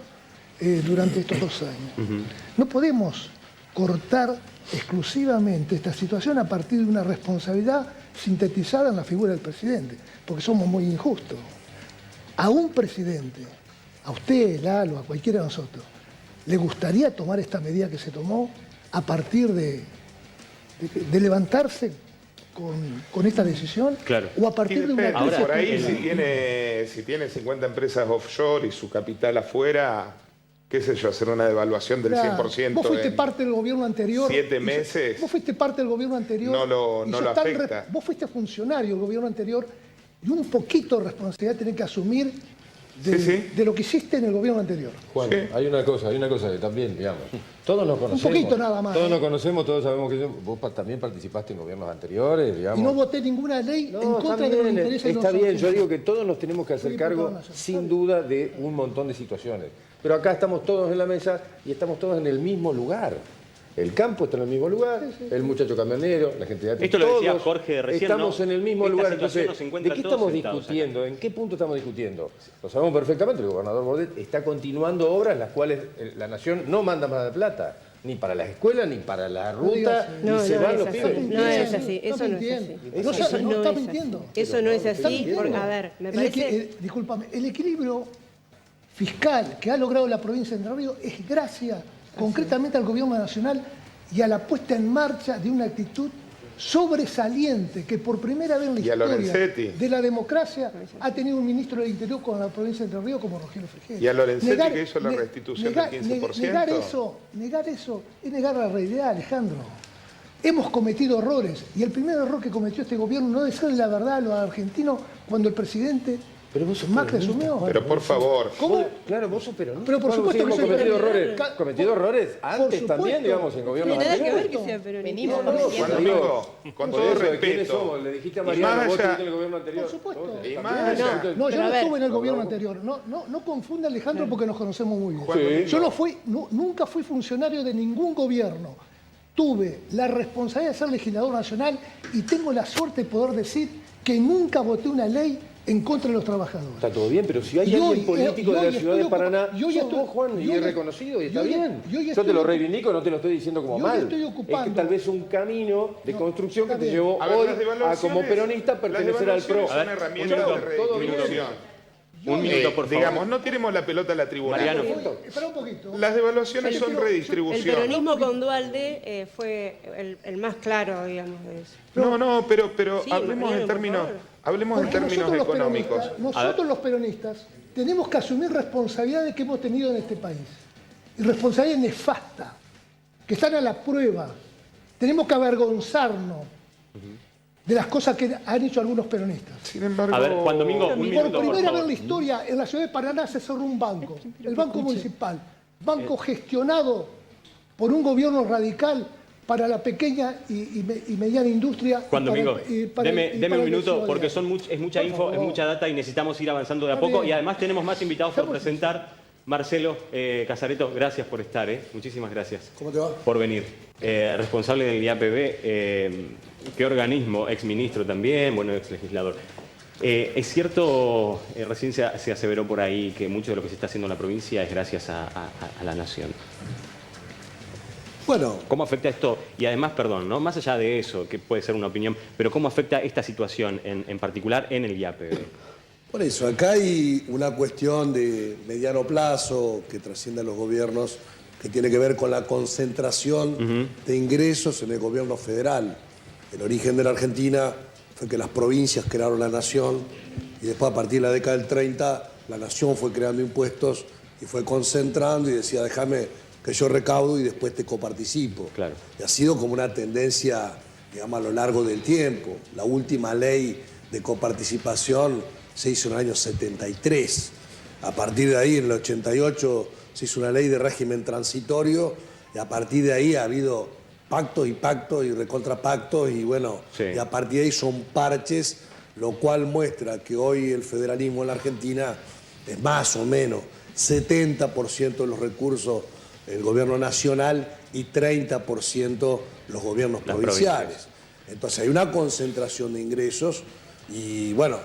durante estos 2 años? No podemos cortar exclusivamente esta situación a partir de una responsabilidad sintetizada en la figura del presidente, porque somos muy injustos. A un presidente, a usted, Lalo, a cualquiera de nosotros, ¿le gustaría tomar esta medida que se tomó a partir de levantarse con esta decisión? Claro. ¿O a partir de una crisis? Por ahí, si tiene 50 empresas offshore y su capital afuera, qué sé yo, hacer una devaluación del 100%. Vos fuiste parte del gobierno anterior. 7 meses. Vos fuiste parte del gobierno anterior. No lo afecta. Vos fuiste funcionario del gobierno anterior y un poquito de responsabilidad tenés que asumir de lo que hiciste en el gobierno anterior. Juan, hay una cosa que también, digamos, todos nos conocemos. Un poquito nada más. Todos nos conocemos, todos sabemos que vos también participaste en gobiernos anteriores, digamos. Y no voté ninguna ley en contra de los intereses de los Está bien, yo digo que todos nos tenemos que hacer cargo, sin duda, de un montón de situaciones. Pero acá estamos todos en la mesa y estamos todos en el mismo lugar. El campo está en el mismo lugar, el muchacho camionero, la gente de Ati, esto lo decía Jorge recién, estamos en el mismo lugar. Entonces, ¿de qué estamos discutiendo? ¿En qué punto estamos discutiendo? Lo sabemos perfectamente, el gobernador Bordet está continuando obras en las cuales la nación no manda más de plata, ni para las escuelas, ni para la ruta, ni se van los pibes. No es así, eso no es así. No está mintiendo. Eso no es así, porque, a ver, me parece... Discúlpame, el equilibrio fiscal que ha logrado la provincia de Entre Ríos es gracias concretamente al gobierno nacional y a la puesta en marcha de una actitud sobresaliente que por primera vez en la historia de la democracia ha tenido un ministro del Interior con la provincia de Entre Ríos como Rogelio Frigerio. Y a Lorenzetti que hizo la restitución del 15%. Negar eso es negar la realidad, Alejandro. Hemos cometido errores y el primer error que cometió este gobierno no decirle la verdad a los argentinos cuando el presidente Macri asumió. Pero por favor. ¿Cómo? Claro, vos sos peronista. Pero por supuesto hemos cometido errores antes también, digamos, en gobiernos anteriores. Venimos con todo respeto. Somos? Le dijiste a Mariano, vos estuviste en el gobierno anterior. Por supuesto. No, yo no estuve en el gobierno anterior. No confunda, Alejandro, porque nos conocemos muy bien. Yo nunca fui funcionario de ningún gobierno. Tuve la responsabilidad de ser legislador nacional y tengo la suerte de poder decir que nunca voté una ley en contra de los trabajadores. Está todo bien, pero si hay alguien político de la ciudad de Paraná, sos vos, Juan, y es reconocido, y está bien. Yo te lo reivindico, no te lo estoy diciendo como mal. Es que tal vez un camino de construcción que te llevó hoy a, como peronista, pertenecer al PRO. Son herramientas de redistribución. Un minuto, por favor. Digamos, no tiremos la pelota a la tribuna. Mariano. Espera un poquito. Las devaluaciones son El redistribución. peronismo con Duhalde fue el más claro, digamos, de eso. No, pero Sí, hablemos en términos, Porque nosotros los económicos. Nosotros los peronistas tenemos que asumir responsabilidades que hemos tenido en este país. Y responsabilidades nefastas, que están a la prueba. Tenemos que avergonzarnos de las cosas que han hecho algunos peronistas. Sin embargo, A ver, Juan Domingo, un minuto, Por por primera vez favor. en la historia, en la ciudad de Paraná se cerró un banco, el Banco Municipal. Banco gestionado por un gobierno radical para la pequeña y mediana industria. Juan Domingo, deme un minuto porque son es mucha info, es mucha data y necesitamos ir avanzando de a Está poco. bien. Y además tenemos más invitados por presentar. Marcelo Casareto, gracias por estar, muchísimas gracias. ¿Cómo te va? Por venir. Responsable del IAPB, ¿qué organismo? Exministro también, bueno, exlegislador. Es cierto, recién se aseveró por ahí que mucho de lo que se está haciendo en la provincia es gracias a la nación. Bueno. ¿Cómo afecta esto? Y además, perdón, ¿no? Más allá de eso, que puede ser una opinión, pero ¿cómo afecta esta situación en particular en el IAPB? Por eso, acá hay una cuestión de mediano plazo que trasciende a los gobiernos, que tiene que ver con la concentración de ingresos en el gobierno federal. El origen de la Argentina fue que las provincias crearon la nación y después a partir de la década del 30 la nación fue creando impuestos y fue concentrando y decía déjame que yo recaudo y después te coparticipo. Claro. Y ha sido como una tendencia, digamos, a lo largo del tiempo. La última ley de coparticipación se hizo en el año 73. A partir de ahí, en el 88, se hizo una ley de régimen transitorio y a partir de ahí ha habido pactos y recontrapactos y bueno, y a partir de ahí son parches, lo cual muestra que hoy el federalismo en la Argentina es más o menos 70% de los recursos el gobierno nacional y 30% los gobiernos provinciales. Entonces hay una concentración de ingresos y bueno,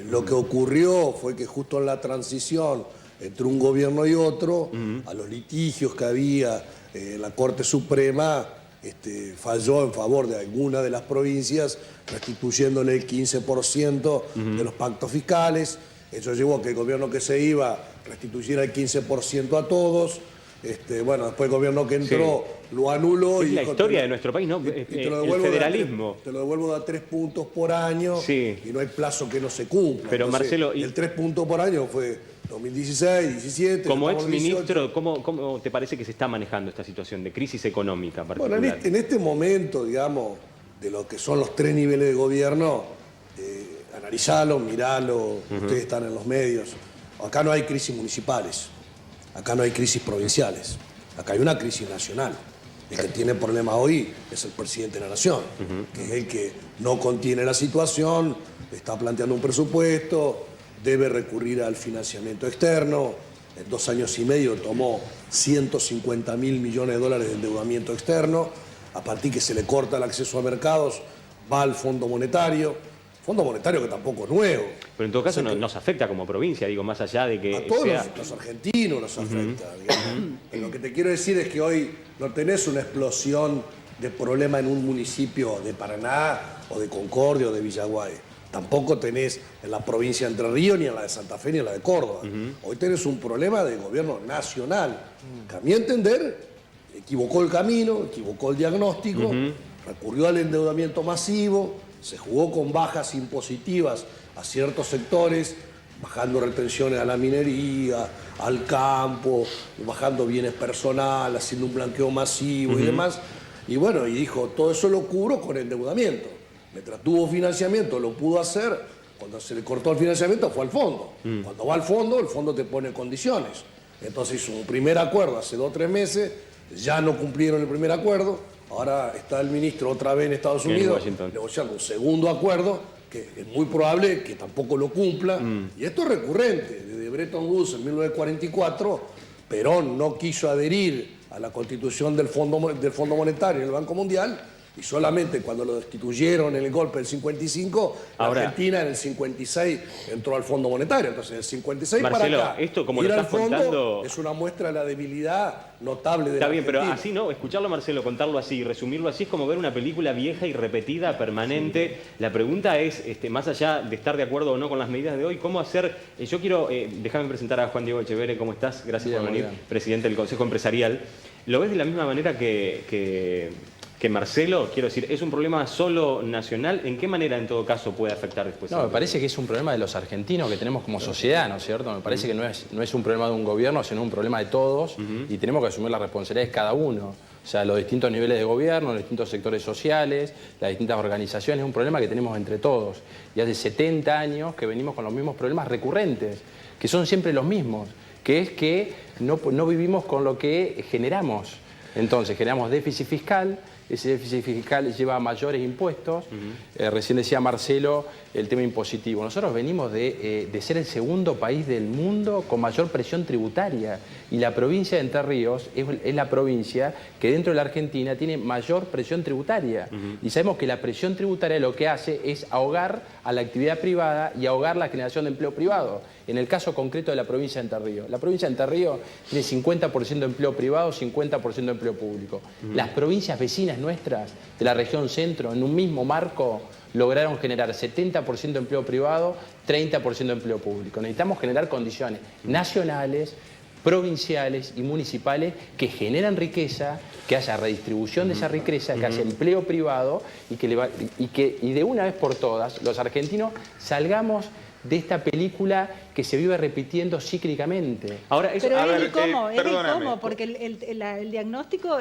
lo que ocurrió fue que justo en la transición entre un gobierno y otro, a los litigios que había en la Corte Suprema, falló en favor de alguna de las provincias, restituyéndole el 15% de los pactos fiscales. Eso llevó a que el gobierno que se iba restituyera el 15% a todos. Bueno, después el gobierno que entró lo anuló. Es y la dijo, historia de nuestro país, ¿no? Y te El lo devuelvo federalismo. te lo devuelvo a 3 puntos por año y no hay plazo que no se cumpla. Pero Entonces, Marcelo, el 3 puntos por año fue 2016, 17. Como estamos en exministro, ¿cómo te parece que se está manejando esta situación de crisis económica particular? Bueno, en este momento, digamos, de lo que son los 3 niveles de gobierno, analizalo, miralo, ustedes están en los medios. Acá no hay crisis municipales, acá no hay crisis provinciales, acá hay una crisis nacional. El que tiene problemas hoy es el presidente de la Nación, que es el que no contiene la situación, está planteando un presupuesto, debe recurrir al financiamiento externo. En 2 años y medio tomó 150.000 millones de dólares de endeudamiento externo. A partir que se le corta el acceso a mercados, va al Fondo Monetario. Fondo Monetario que tampoco es nuevo. Pero en todo caso nos afecta como provincia, digo, más allá de que a todos sea... los argentinos nos afecta. Lo que te quiero decir es que hoy no tenés una explosión de problema en un municipio de Paraná o de Concordia o de Villaguay. Tampoco tenés en la provincia de Entre Ríos, ni en la de Santa Fe, ni en la de Córdoba. Hoy tenés un problema de gobierno nacional, que a mi entender equivocó el camino, equivocó el diagnóstico, recurrió al endeudamiento masivo, se jugó con bajas impositivas a ciertos sectores, bajando retenciones a la minería, al campo, bajando bienes personales, haciendo un blanqueo masivo y demás. Y bueno, y dijo, todo eso lo cubro con endeudamiento. Mientras tuvo financiamiento, lo pudo hacer. Cuando se le cortó el financiamiento, fue al fondo. Cuando va al fondo, el fondo te pone condiciones. Entonces hizo un primer acuerdo hace 2 o 3 meses, ya no cumplieron el primer acuerdo. Ahora está el ministro otra vez en Estados Unidos negociando un segundo acuerdo que es muy probable que tampoco lo cumpla. Y esto es recurrente. Desde Bretton Woods en 1944, Perón no quiso adherir a la constitución del Fondo Monetario en el Banco Mundial Y solamente cuando lo destituyeron en el golpe del 55, Ahora, Argentina en el 56 entró al Fondo Monetario. Entonces, del 56 Marcelo, para acá, esto como ir lo al estás fondo contando... es una muestra de la debilidad notable de Está la bien, pero Argentina. así no, escucharlo a Marcelo, contarlo así, resumirlo así, es como ver una película vieja y repetida, permanente. La pregunta es, más allá de estar de acuerdo o no con las medidas de hoy, ¿cómo hacer? Yo quiero, déjame presentar a Juan Diego Echeverre, ¿cómo estás? Gracias Bien, por venir, bien. presidente del Consejo Empresarial. ¿Lo ves de la misma manera que Marcelo? Quiero decir, ¿es un problema solo nacional? ¿En qué manera, en todo caso, puede afectar después? No, me parece que es un problema de los argentinos que tenemos como sociedad, ¿no es cierto? Me parece que no es un problema de un gobierno, sino un problema de todos y tenemos que asumir las responsabilidades cada uno. O sea, los distintos niveles de gobierno, los distintos sectores sociales, las distintas organizaciones, es un problema que tenemos entre todos. Y hace 70 años que venimos con los mismos problemas recurrentes, que son siempre los mismos, que es que no vivimos con lo que generamos. Entonces, generamos déficit fiscal. Ese déficit fiscal lleva a mayores impuestos. Recién decía Marcelo el tema impositivo. Nosotros venimos de ser el segundo país del mundo con mayor presión tributaria. Y la provincia de Entre Ríos es la provincia que dentro de la Argentina tiene mayor presión tributaria. Y sabemos que la presión tributaria lo que hace es ahogar a la actividad privada y ahogar la generación de empleo privado. En el caso concreto de la provincia de Entre Ríos. La provincia de Entre Ríos tiene 50% de empleo privado, 50% de empleo público. Las provincias vecinas nuestras de la región centro, en un mismo marco, lograron generar 70% de empleo privado, 30% de empleo público. Necesitamos generar condiciones nacionales, provinciales y municipales que generan riqueza, que haya redistribución de esa riqueza, que haya empleo privado y que de una vez por todas los argentinos salgamos de esta película que se vive repitiendo cíclicamente. Ahora, Pero es el cómo, porque el diagnóstico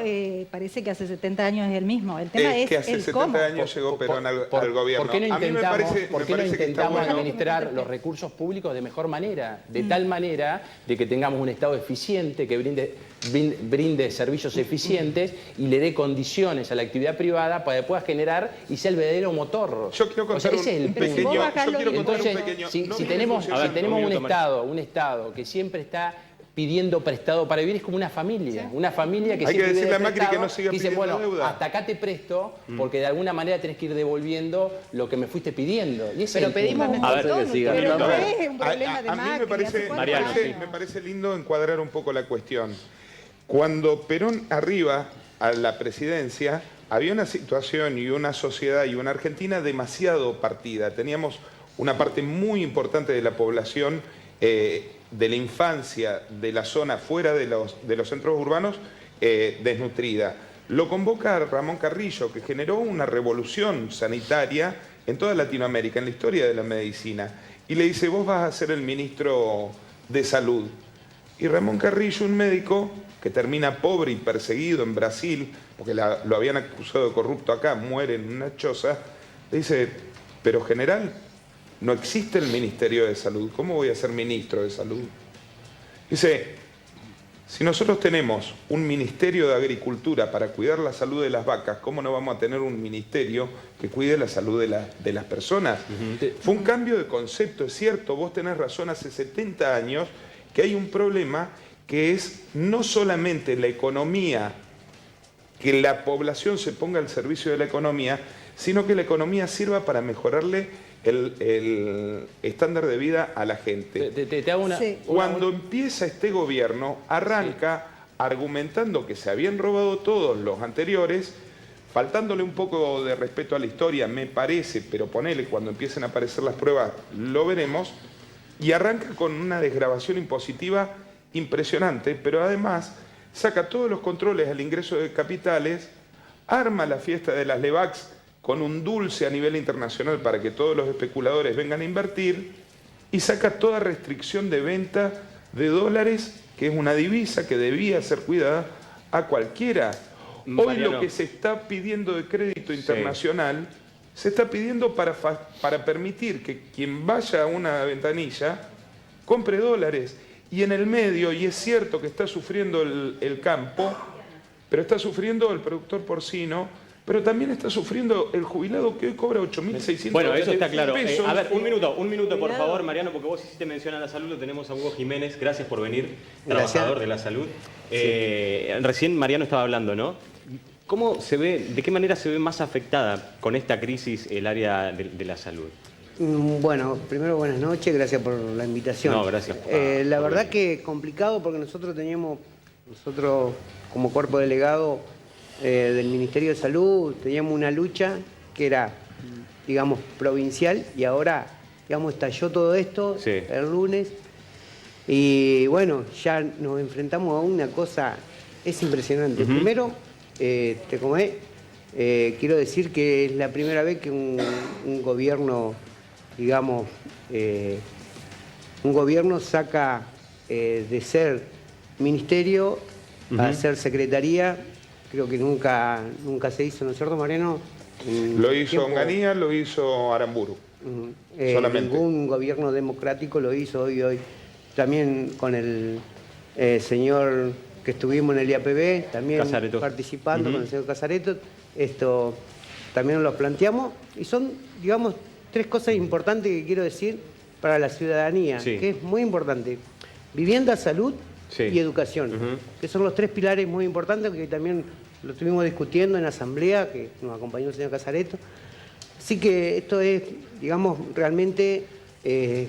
parece que hace 70 años es el mismo. El tema es que hace el 70 cómo. años llegó Perón al gobierno. ¿Por qué no A mí me intentamos bueno. administrar los recursos públicos de mejor manera? De tal manera de que tengamos un Estado eficiente, que brinde servicios eficientes y le dé condiciones a la actividad privada para que pueda generar y sea el verdadero motor. Yo quiero contar ese es el punto. Entonces, si tenemos un Estado que siempre está pidiendo prestado para vivir, es como una familia. Una familia que hay siempre que decirle a pide Macri que prestado, no siga dice, pidiendo bueno, deuda. hasta acá te presto, porque de alguna manera tenés que ir devolviendo lo que me fuiste pidiendo. Y ese Pero es el pedimos punto. un montón, Pero no es un problema de A mí Macri. me parece lindo encuadrar un poco la cuestión. Cuando Perón arriba a la presidencia, había una situación y una sociedad y una Argentina demasiado partida. Teníamos una parte muy importante de la población, de la infancia, de la zona fuera de los centros urbanos, desnutrida. Lo convoca Ramón Carrillo, que generó una revolución sanitaria en toda Latinoamérica, en la historia de la medicina. Y le dice, vos vas a ser el ministro de Salud. Y Ramón Carrillo, un médico que termina pobre y perseguido en Brasil, porque lo habían acusado de corrupto acá, muere en una choza, le dice, pero general, no existe el Ministerio de Salud, ¿cómo voy a ser ministro de Salud? Dice, si nosotros tenemos un Ministerio de Agricultura para cuidar la salud de las vacas, ¿cómo no vamos a tener un ministerio que cuide la salud de las personas? Fue un cambio de concepto, es cierto, vos tenés razón, hace 70 años que hay un problema que es no solamente la economía, que la población se ponga al servicio de la economía, sino que la economía sirva para mejorarle el estándar de vida a la gente. Te hago Cuando empieza este gobierno, arranca argumentando que se habían robado todos los anteriores, faltándole un poco de respeto a la historia, me parece, pero ponele, cuando empiecen a aparecer las pruebas, lo veremos, y arranca con una desgravación impositiva impresionante, pero además saca todos los controles al ingreso de capitales, arma la fiesta de las LEVAX con un dulce a nivel internacional para que todos los especuladores vengan a invertir y saca toda restricción de venta de dólares, que es una divisa que debía ser cuidada a cualquiera. Hoy Mariano, lo que se está pidiendo de crédito internacional se está pidiendo para permitir que quien vaya a una ventanilla compre dólares. Y en el medio, y es cierto que está sufriendo el campo, pero está sufriendo el productor porcino, pero también está sufriendo el jubilado que hoy cobra 8.600 Bueno, eso está claro. pesos. A ver, un minuto, por favor, Mariano, porque vos hiciste mención a la salud, lo tenemos a Hugo Jiménez, gracias por venir, trabajador de la salud. Recién Mariano estaba hablando, ¿no? ¿Cómo se ve, de qué manera se ve más afectada con esta crisis el área de la salud? Bueno, primero buenas noches, gracias por la invitación. No, gracias. La verdad que complicado porque nosotros como cuerpo delegado del Ministerio de Salud, teníamos una lucha que era, digamos, provincial y ahora, digamos, estalló todo esto el lunes y bueno, ya nos enfrentamos a una cosa, es impresionante. Primero, quiero decir que es la primera vez que un gobierno, digamos, un gobierno saca de ser ministerio a ser secretaría. Creo que nunca se hizo, ¿no es cierto, Mariano? Lo hizo Onganía, lo hizo Aramburu. Solamente. Ningún gobierno democrático lo hizo hoy. También con el señor que estuvimos en el IAPB, también Casareto. participando con el señor Casareto, esto también lo planteamos. Y son, digamos, tres cosas importantes que quiero decir para la ciudadanía, que es muy importante. Vivienda, salud y educación, que son los tres pilares muy importantes que también lo estuvimos discutiendo en la asamblea, que nos acompañó el señor Casareto. Así que esto es, digamos, realmente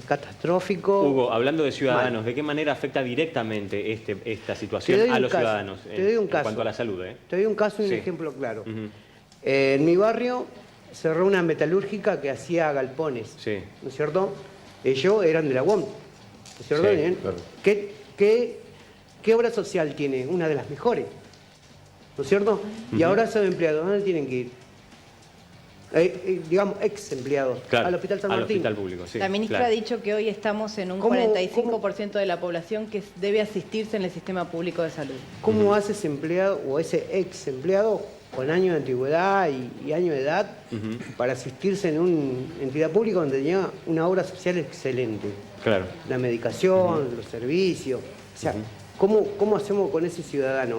catastrófico. Hugo, hablando de ciudadanos, ¿de qué manera afecta directamente esta situación a los ciudadanos en cuanto a la salud? Te doy un caso y un ejemplo claro. En mi barrio cerró una metalúrgica que hacía galpones, ¿no es cierto? Ellos eran de la UOM, ¿no es cierto? Bien. ¿Qué obra social tiene? Una de las mejores, ¿no es cierto? Y ahora esos empleados, ¿dónde tienen que ir? Digamos, ex empleados, al Hospital San Martín. Al hospital público, La ministra ha dicho que hoy estamos en un 45% de la población que debe asistirse en el sistema público de salud. ¿Cómo hace ese empleado o ese ex empleado con años de antigüedad y años de edad para asistirse en una entidad pública donde tenía una obra social excelente? Claro. La medicación, los servicios. O sea, ¿cómo hacemos con ese ciudadano?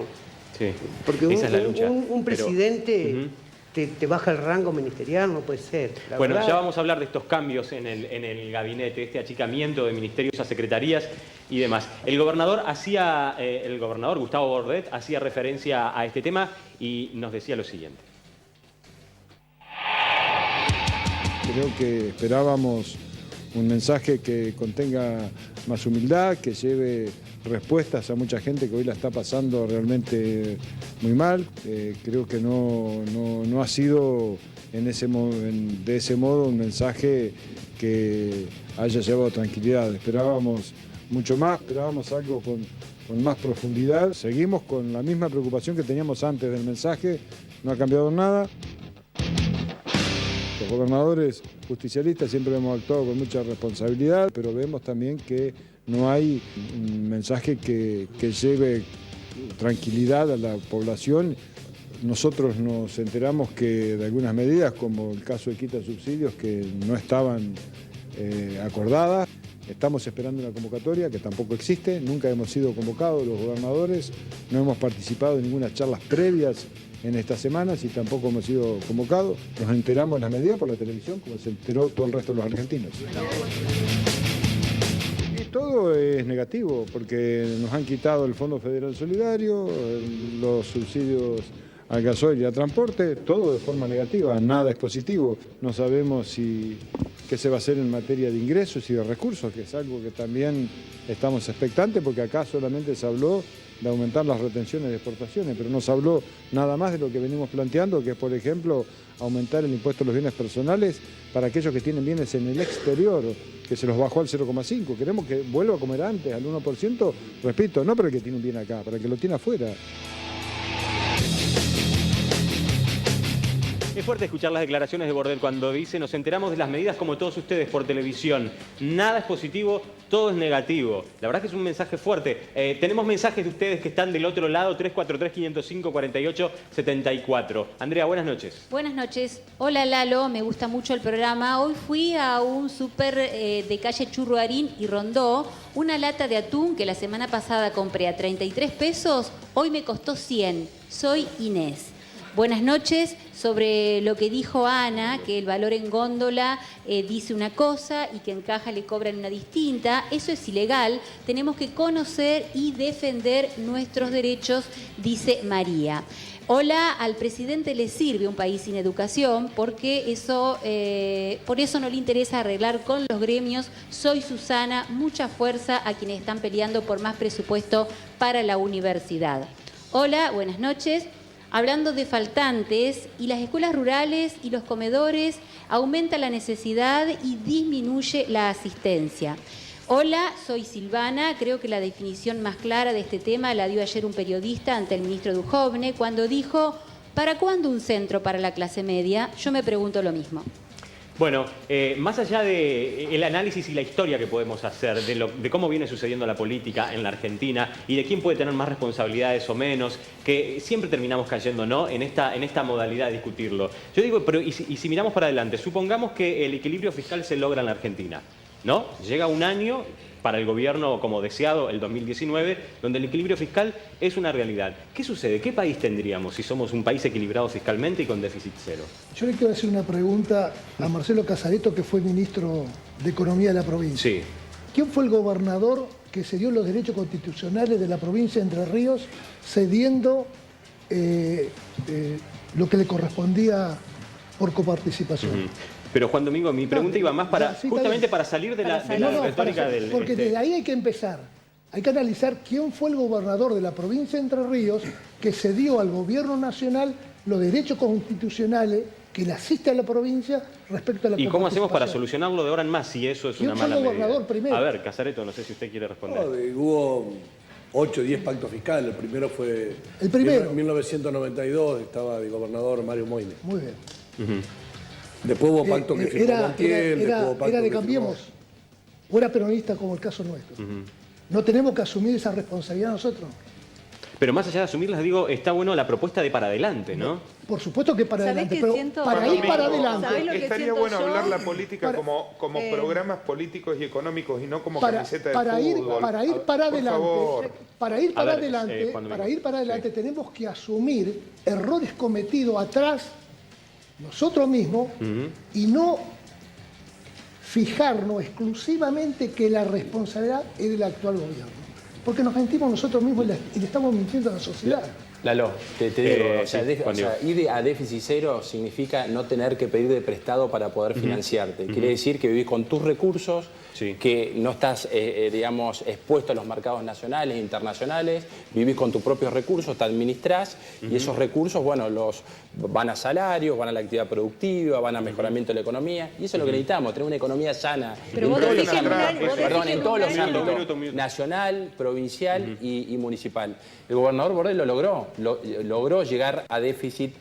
Sí. Porque esa es la lucha. un presidente te baja el rango ministerial, no puede ser. Bueno, ya vamos a hablar de estos cambios en el gabinete, este achicamiento de ministerios a secretarías y demás. El gobernador Gustavo Bordet hacía referencia a este tema y nos decía lo siguiente. Creo que esperábamos un mensaje que contenga más humildad, que lleve respuestas a mucha gente que hoy la está pasando realmente muy mal. Creo que no ha sido de ese modo un mensaje que haya llevado tranquilidad. Esperábamos mucho más, esperábamos algo con más profundidad. Seguimos con la misma preocupación que teníamos antes del mensaje, no ha cambiado nada. Los gobernadores justicialistas siempre hemos actuado con mucha responsabilidad, pero vemos también que no hay un mensaje que lleve tranquilidad a la población. Nosotros nos enteramos que de algunas medidas, como el caso de quita subsidios, que no estaban acordadas. Estamos esperando una convocatoria que tampoco existe, nunca hemos sido convocados los gobernadores, no hemos participado en ninguna charlas previas en estas semanas y tampoco hemos sido convocados. Nos enteramos de las medidas por la televisión, como se enteró todo el resto de los argentinos. Y todo es negativo, porque nos han quitado el Fondo Federal Solidario, los subsidios al gasoil y al transporte, todo de forma negativa, nada es positivo. No sabemos qué se va a hacer en materia de ingresos y de recursos, que es algo que también estamos expectantes, porque acá solamente se habló de aumentar las retenciones de exportaciones, pero no se habló nada más de lo que venimos planteando, que es, por ejemplo, aumentar el impuesto a los bienes personales para aquellos que tienen bienes en el exterior, que se los bajó al 0,5. Queremos que vuelva a comer antes, al 1%, repito, no para el que tiene un bien acá, para el que lo tiene afuera. Es fuerte escuchar las declaraciones de Bordet cuando dice: nos enteramos de las medidas como todos ustedes por televisión. Nada es positivo, todo es negativo. La verdad que es un mensaje fuerte. Tenemos mensajes de ustedes que están del otro lado, 343-505-4874. Andrea, buenas noches. Buenas noches. Hola Lalo, me gusta mucho el programa. Hoy fui a un súper de calle Churruarín y Rondó. Una lata de atún que la semana pasada compré a 33 pesos, hoy me costó 100. Soy Inés. Buenas noches. Sobre lo que dijo Ana, que el valor en góndola dice una cosa y que en caja le cobran una distinta, eso es ilegal. Tenemos que conocer y defender nuestros derechos, dice María. Hola, al presidente le sirve un país sin educación porque eso, por eso no le interesa arreglar con los gremios. Soy Susana, mucha fuerza a quienes están peleando por más presupuesto para la universidad. Hola, buenas noches. Hablando de faltantes, y las escuelas rurales y los comedores, aumenta la necesidad y disminuye la asistencia. Hola, soy Silvana. Creo que la definición más clara de este tema la dio ayer un periodista ante el ministro Duhovne cuando dijo: ¿para cuándo un centro para la clase media? Yo me pregunto lo mismo. Bueno, más allá del análisis y la historia que podemos hacer de cómo viene sucediendo la política en la Argentina y de quién puede tener más responsabilidades o menos, que siempre terminamos cayendo, ¿no?, en esta modalidad de discutirlo. Yo digo, pero y si miramos para adelante, supongamos que el equilibrio fiscal se logra en la Argentina, ¿no? Llega un año para el gobierno como deseado, el 2019, donde el equilibrio fiscal es una realidad. ¿Qué sucede? ¿Qué país tendríamos si somos un país equilibrado fiscalmente y con déficit cero? Yo le quiero hacer una pregunta a Marcelo Casareto, que fue ministro de Economía de la provincia. Sí. ¿Quién fue el gobernador que cedió los derechos constitucionales de la provincia de Entre Ríos, cediendo lo que le correspondía por coparticipación? Pero Juan Domingo, mi pregunta iba más para justamente para salir de la retórica del... Porque desde ahí hay que empezar. Hay que analizar quién fue el gobernador de la provincia de Entre Ríos que cedió al gobierno nacional los derechos constitucionales que le asiste a la provincia respecto a la ¿Y cómo hacemos para solucionarlo de ahora en más si eso es una mala medida? ¿Quién fue el gobernador primero? A ver, Casareto, no sé si usted quiere responder. No, hubo 8 o 10 pactos fiscales. El primero fue... El primero. En 1992 estaba de gobernador Mario Moine. Muy bien. Después hubo pacto que firmó Montiel, después hubo pacto era de que Cambiemos, o era peronista como el caso nuestro. ¿No tenemos que asumir esa responsabilidad nosotros? Pero más allá de asumirlas, digo, está bueno la propuesta de para adelante, ¿no? Por supuesto que para adelante, pero para ir para adelante... Estaría bueno hablar la política como programas políticos y económicos y no como camiseta de fútbol. Para ir para adelante, para ir para adelante tenemos que asumir errores cometidos atrás nosotros mismos y no fijarnos exclusivamente que la responsabilidad es del actual gobierno. Porque nos mentimos nosotros mismos y le estamos mintiendo a la sociedad. Lalo, te digo, ir a déficit cero significa no tener que pedir de prestado para poder financiarte. Quiere decir que vivís con tus recursos, que no estás, digamos, expuesto a los mercados nacionales e internacionales, vivís con tus propios recursos, te administrás y esos recursos, bueno, los van a salarios, van a la actividad productiva, van a mejoramiento de la economía y eso es lo que necesitamos, tener una economía sana en todos los ámbitos, nacional, provincial y municipal. El gobernador Borrell lo logró llegar a déficit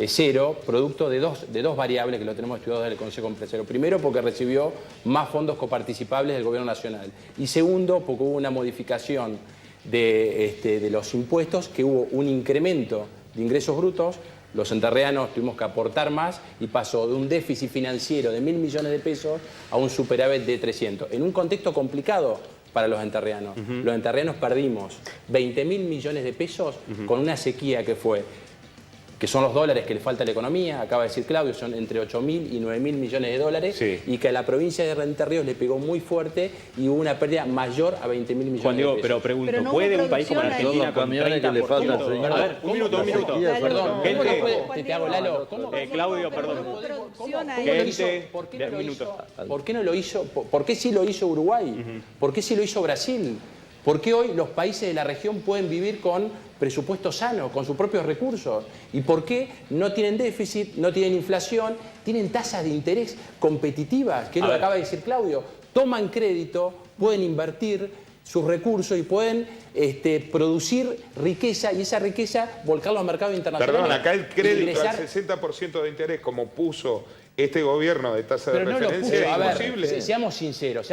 cero, producto de dos variables que lo tenemos estudiado desde el Consejo Empresario. Primero, porque recibió más fondos coparticipables del Gobierno Nacional. Y segundo, porque hubo una modificación de los impuestos, que hubo un incremento de ingresos brutos. Los entrerrianos tuvimos que aportar más y pasó de un déficit financiero de 1.000 millones de pesos a un superávit de 300. En un contexto complicado para los entrerrianos. Los entrerrianos perdimos 20.000 millones de pesos con una sequía que son los dólares que le falta a la economía, acaba de decir Claudio, son entre 8.000 y 9.000 millones de dólares, y que a la provincia de Entre Ríos le pegó muy fuerte y hubo una pérdida mayor a 20.000 millones Juan Diego, de pesos. pero pregunto, ¿puede un país como la Argentina con 30%? A ver, un minuto. Perdón, te hago, Lalo. Claudio, perdón. ¿Por qué no lo hizo? ¿Por qué sí lo hizo Uruguay? ¿Por qué sí lo hizo Brasil? ¿Por qué hoy los países de la región pueden vivir con presupuesto sano, con sus propios recursos? ¿Y por qué no tienen déficit, no tienen inflación, tienen tasas de interés competitivas? Que es lo que acaba de decir Claudio. Toman crédito, pueden invertir sus recursos y pueden producir riqueza y esa riqueza volcarla a los mercados internacionales. Perdón, acá el crédito al 60% de interés, como puso este gobierno de tasa de referencia, es imposible. Ver, seamos sinceros.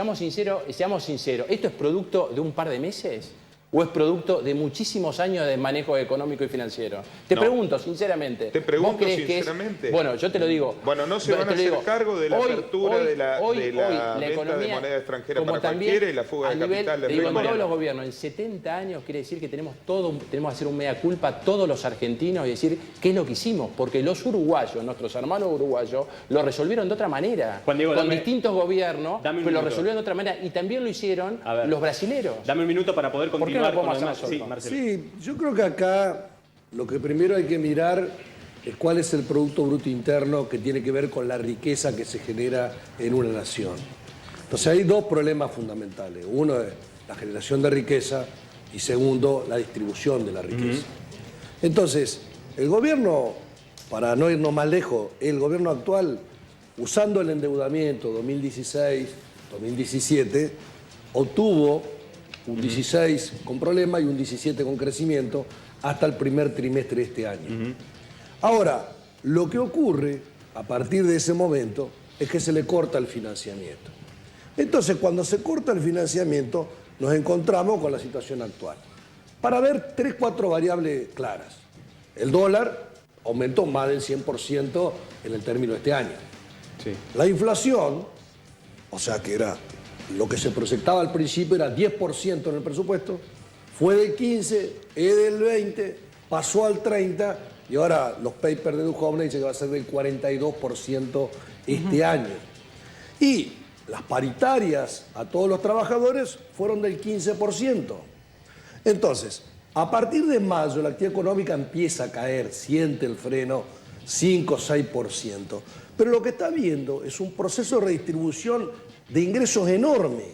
¿Esto es producto de un par de meses? ¿O es producto de muchísimos años de manejo económico y financiero? Te pregunto, sinceramente. Te pregunto sinceramente. Bueno, yo te lo digo. Bueno, no se van a hacer cargo de la apertura de la venta de moneda extranjera para cualquiera y la fuga de capital del Reino Unido. En todos los gobiernos, en 70 años quiere decir que tenemos que hacer un mea culpa todos los argentinos y decir qué es lo que hicimos. Porque los uruguayos, nuestros hermanos uruguayos, lo resolvieron de otra manera. Juan Diego, con distintos gobiernos, pero lo resolvieron de otra manera. Y también lo hicieron los brasileros. Dame un minuto para poder continuar. Sí, yo creo que acá lo que primero hay que mirar es cuál es el Producto Bruto Interno que tiene que ver con la riqueza que se genera en una nación. Entonces hay dos problemas fundamentales. Uno es la generación de riqueza y segundo, la distribución de la riqueza. Entonces, el gobierno, para no irnos más lejos, el gobierno actual, usando el endeudamiento 2016-2017, obtuvo un 16 con problema y un 17 con crecimiento hasta el primer trimestre de este año. Ahora, lo que ocurre a partir de ese momento es que se le corta el financiamiento. Entonces, cuando se corta el financiamiento, nos encontramos con la situación actual. Para ver 3-4 variables claras. El dólar aumentó más del 100% en el término de este año. La inflación, o sea que era lo que se proyectaba al principio, era 10% en el presupuesto, fue del 15%, es del 20%, pasó al 30% y ahora los papers de Duhovne dicen que va a ser del 42% este año. Y las paritarias a todos los trabajadores fueron del 15%. Entonces, a partir de mayo la actividad económica empieza a caer, siente el freno 5 o 6%. Pero lo que está viendo es un proceso de redistribución de ingresos enorme,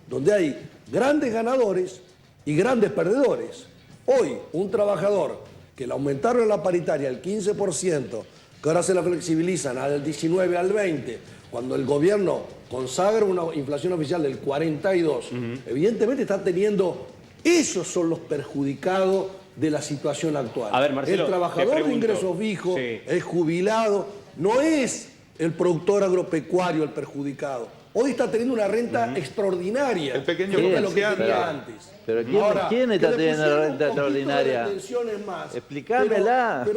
donde hay grandes ganadores y grandes perdedores. Hoy, un trabajador que le aumentaron la paritaria al 15%, que ahora se la flexibilizan al 19 al 20%, cuando el gobierno consagra una inflación oficial del 42%, evidentemente está teniendo, esos son los perjudicados de la situación actual. A ver, Marcelo, el trabajador de ingresos fijos, el jubilado, no es el productor agropecuario el perjudicado. Hoy está teniendo una renta extraordinaria. El pequeño de lo que comerciante. tenía antes. Pero ¿quién está teniendo la renta extraordinaria? Explícamela.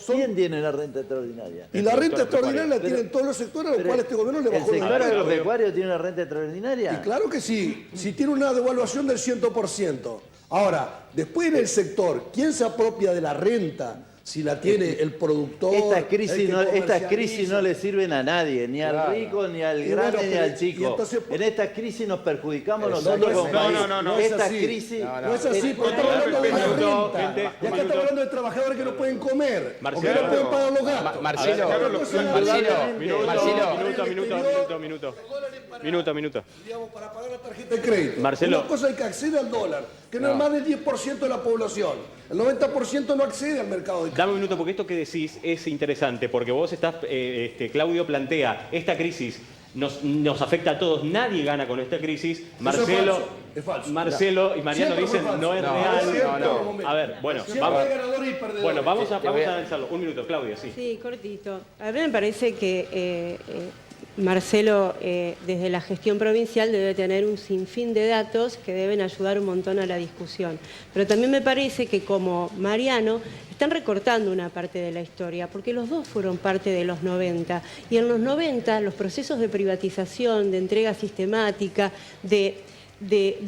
¿Quién tiene la renta extraordinaria? Y la renta extraordinaria la tienen todos los sectores a los cuales este gobierno le bajó la renta. ¿El sector agropecuario tiene una renta extraordinaria? Y claro que sí, si tiene una devaluación del 100%. Ahora, después en el sector, ¿quién se apropia de la renta? Si la tiene el productor. Estas crisis no le sirven a nadie, ni al rico, ni al grande, ni al chico. Entonces, en estas crisis nos perjudicamos nosotros como país. No es así. No es así, porque estamos hablando de la renta. Y acá estamos hablando de trabajadores que no pueden comer, o que no pueden pagar los gastos. Minuto. Digamos, para pagar la tarjeta de crédito. Marcelo. Una cosa es que accede al dólar, que no es más del 10% de la población. El 90% no accede al mercado de crédito. Dame un minuto, porque esto que decís es interesante, porque vos estás, Claudio plantea, esta crisis nos afecta a todos, nadie gana con esta crisis. Marcelo, es falso. Marcelo y Mariano dicen no es real. A ver, bueno, vamos a analizarlo. Un minuto, Claudia, sí. Sí, cortito. A mí me parece que Marcelo, desde la gestión provincial, debe tener un sinfín de datos que deben ayudar un montón a la discusión. Pero también me parece que, como Mariano, están recortando una parte de la historia, porque los dos fueron parte de los 90. Y en los 90, los procesos de privatización, de entrega sistemática, de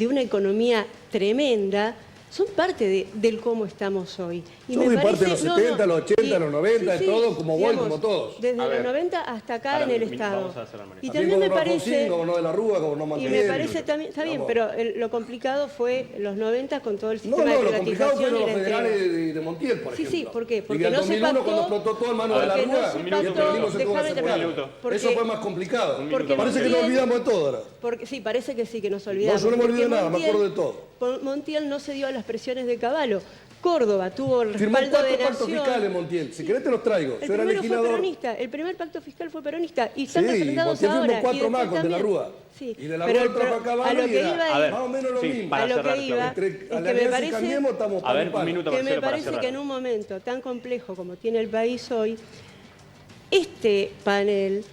una economía tremenda, son parte del cómo estamos hoy. Y yo fui parte de los 70, los 80, los 90, de todo, como voy, como todos. Desde los 90 hasta acá en el Estado. Y también me parece... Como de la Rúa, como no Y me parece también, está bien, pero lo complicado fue los 90 con todo el sistema de privatización. Lo complicado fueron los federales de Montiel, por ejemplo. Sí, ¿por qué? Porque no se pactó... cuando explotó todo en manos de la Rúa, y el peronismo se tuvo que asegurar. Eso fue más complicado. Parece que nos olvidamos de todo ahora. Sí, parece que sí, que nos olvidamos. No, yo no me olvido de nada, me acuerdo de todo. Montiel no se dio a las presiones de Caballo. Córdoba tuvo el Firmó respaldo de 4 pactos Nación. fiscales, Montiel. Si querés te los traigo. El Yo era primero legislador. fue peronista. El primer pacto fiscal fue peronista. Y están Sí, representados Montiel ahora. firmó 4 más con De la Rúa. Sí. Y De la Rúa trajo a Caballo a lo y que era iba más o menos lo mismo. a lo que iba es que me parece, A ver, un minuto, que me Marcelo, para parece cerrar. que en un momento tan complejo como tiene el país hoy, este panel,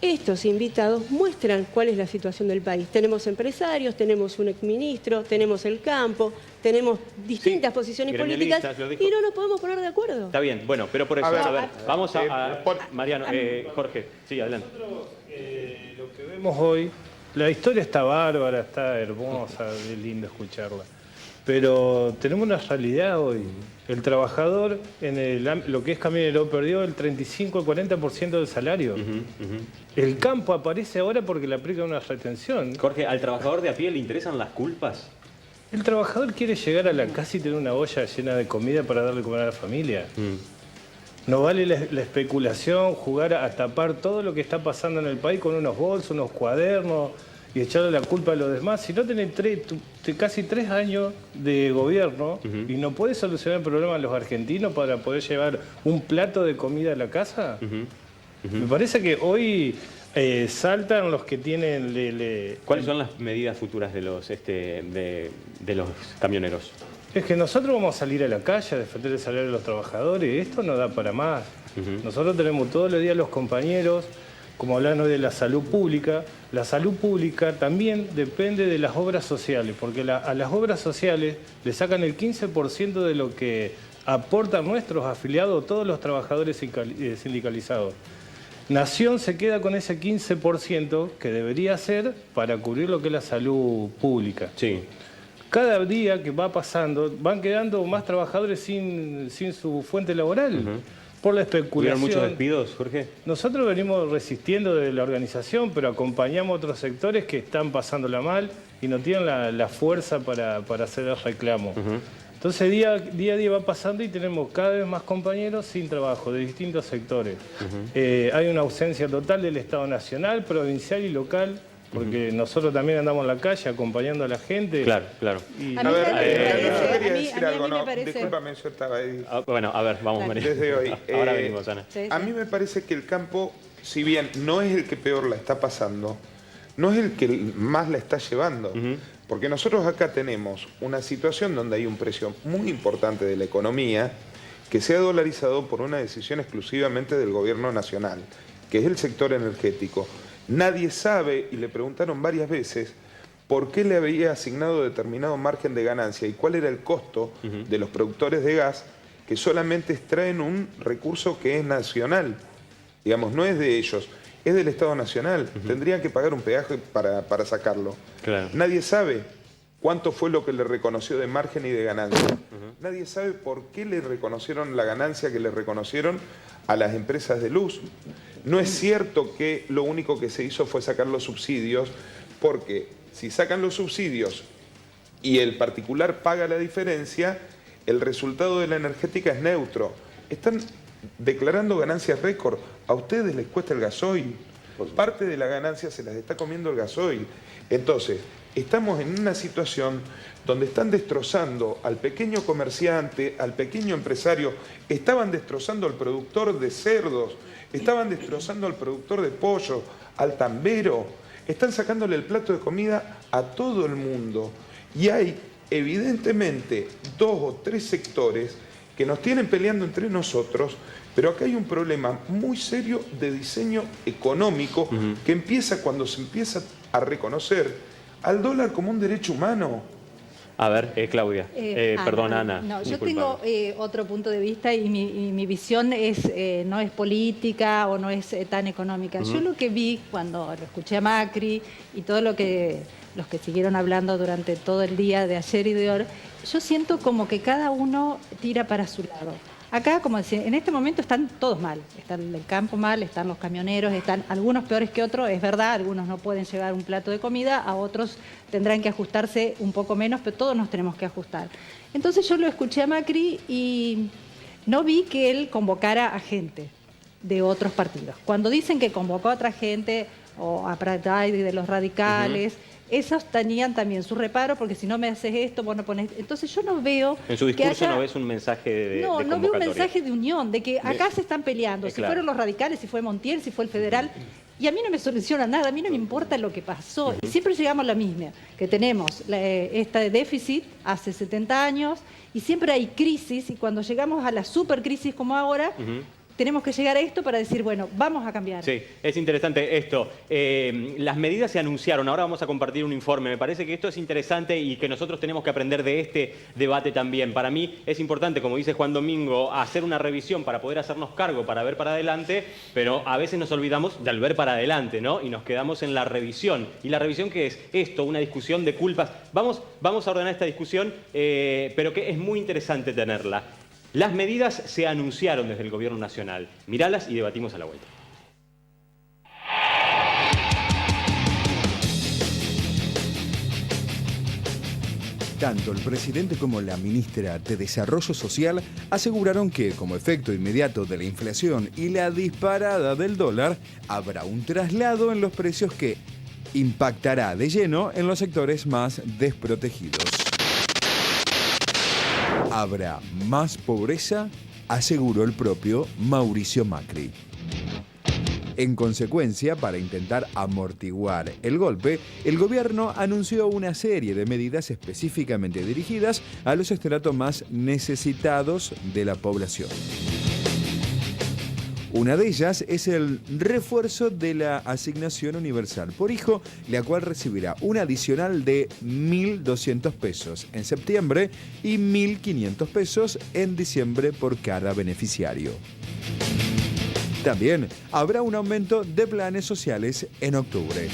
estos invitados muestran cuál es la situación del país. Tenemos empresarios, tenemos un exministro, tenemos el campo, tenemos distintas posiciones políticas y no nos podemos poner de acuerdo. Está bien, bueno, pero por eso, a ver, vamos a Mariano, Jorge, sí, adelante. Nosotros, lo que vemos hoy, la historia está bárbara, está hermosa, es lindo escucharla. Pero tenemos una realidad hoy. El trabajador, lo que es camionero, perdió el 35 al 40% del salario. El campo aparece ahora porque le aplican una retención. Jorge, ¿al trabajador de a pie le interesan las culpas? El trabajador quiere llegar a la casa y tener una olla llena de comida para darle comer a la familia. No vale la especulación, jugar a tapar todo lo que está pasando en el país con unos bolsos, unos cuadernos y echarle la culpa a los demás. Si no tenés casi 3 años de gobierno y no podés solucionar el problema de los argentinos para poder llevar un plato de comida a la casa, me parece que hoy saltan los que tienen... ¿Cuáles son las medidas futuras de los camioneros? Es que nosotros vamos a salir a la calle a defender el salario de los trabajadores. Esto no da para más. Nosotros tenemos todos los días los compañeros, como hablan hoy de la salud pública. La salud pública también depende de las obras sociales, porque a las obras sociales le sacan el 15% de lo que aportan nuestros afiliados, todos los trabajadores sindicalizados. Nación se queda con ese 15% que debería ser para cubrir lo que es la salud pública. Sí. Cada día que va pasando, van quedando más trabajadores sin su fuente laboral. Por la especulación. ¿Hubieron muchos despidos, Jorge? Nosotros venimos resistiendo desde la organización, pero acompañamos a otros sectores que están pasándola mal y no tienen la fuerza para hacer el reclamo. Entonces día a día va pasando y tenemos cada vez más compañeros sin trabajo de distintos sectores. Hay una ausencia total del Estado nacional, provincial y local, porque nosotros también andamos en la calle acompañando a la gente. Claro, claro. A ver, yo quería decir algo, ¿no? Discúlpame, yo estaba ahí. Bueno, a ver, vamos, María. Desde hoy. Ahora venimos, Ana. A mí me parece que el campo, si bien no es el que peor la está pasando, no es el que más la está llevando. Porque nosotros acá tenemos una situación donde hay un precio muy importante de la economía que se ha dolarizado por una decisión exclusivamente del gobierno nacional, que es el sector energético. Nadie sabe, y le preguntaron varias veces, por qué le había asignado determinado margen de ganancia y cuál era el costo de los productores de gas que solamente extraen un recurso que es nacional. Digamos, no es de ellos, es del Estado Nacional. Tendrían que pagar un peaje para sacarlo. Claro. Nadie sabe cuánto fue lo que le reconoció de margen y de ganancia. Nadie sabe por qué le reconocieron la ganancia que le reconocieron a las empresas de luz. No es cierto que lo único que se hizo fue sacar los subsidios, porque si sacan los subsidios y el particular paga la diferencia, el resultado de la energética es neutro. Están declarando ganancias récord. A ustedes les cuesta el gasoil. Parte de la ganancia se las está comiendo el gasoil. Entonces, estamos en una situación donde están destrozando al pequeño comerciante, al pequeño empresario, estaban destrozando al productor de cerdos, estaban destrozando al productor de pollo, al tambero, están sacándole el plato de comida a todo el mundo. Y hay, evidentemente, 2 o 3 sectores que nos tienen peleando entre nosotros, pero acá hay un problema muy serio de diseño económico que empieza cuando se empieza a reconocer al dólar como un derecho humano. A ver, Claudia. Perdón, Ana. No, yo tengo otro punto de vista y mi visión no es política o no es tan económica. Yo lo que vi cuando lo escuché a Macri y todo los que siguieron hablando durante todo el día de ayer y de hoy, yo siento como que cada uno tira para su lado. Acá, como decía, en este momento están todos mal. Está el campo mal, están los camioneros, están algunos peores que otros, es verdad, algunos no pueden llevar un plato de comida, a otros tendrán que ajustarse un poco menos, pero todos nos tenemos que ajustar. Entonces yo lo escuché a Macri y no vi que él convocara a gente de otros partidos. Cuando dicen que convocó a otra gente, o a Pratay de los radicales, esos tenían también su reparo, porque si no me haces esto, vos no pones... Entonces yo no veo... En su discurso no ves un mensaje de no veo un mensaje de unión, de que acá se están peleando, si claro. fueron los radicales, si fue Montiel, si fue el federal, y a mí no me soluciona nada, a mí no me importa lo que pasó. Y siempre llegamos a la misma, que tenemos esta de déficit hace 70 años, y siempre hay crisis, y cuando llegamos a la supercrisis como ahora... Tenemos que llegar a esto para decir, bueno, vamos a cambiar. Sí, es interesante esto. Las medidas se anunciaron, ahora vamos a compartir un informe. Me parece que esto es interesante y que nosotros tenemos que aprender de este debate también. Para mí es importante, como dice Juan Domingo, hacer una revisión para poder hacernos cargo, para ver para adelante, pero a veces nos olvidamos del ver para adelante, ¿no? Y nos quedamos en la revisión. ¿Y la revisión qué es? Esto, una discusión de culpas. Vamos a ordenar esta discusión, pero que es muy interesante tenerla. Las medidas se anunciaron desde el Gobierno Nacional. Míralas y debatimos a la vuelta. Tanto el presidente como la ministra de Desarrollo Social aseguraron que, como efecto inmediato de la inflación y la disparada del dólar, habrá un traslado en los precios que impactará de lleno en los sectores más desprotegidos. Habrá más pobreza, aseguró el propio Mauricio Macri. En consecuencia, para intentar amortiguar el golpe, el gobierno anunció una serie de medidas específicamente dirigidas a los estratos más necesitados de la población. Una de ellas es el refuerzo de la asignación universal por hijo, la cual recibirá un adicional de 1.200 pesos en septiembre y 1.500 pesos en diciembre por cada beneficiario. También habrá un aumento de planes sociales en octubre.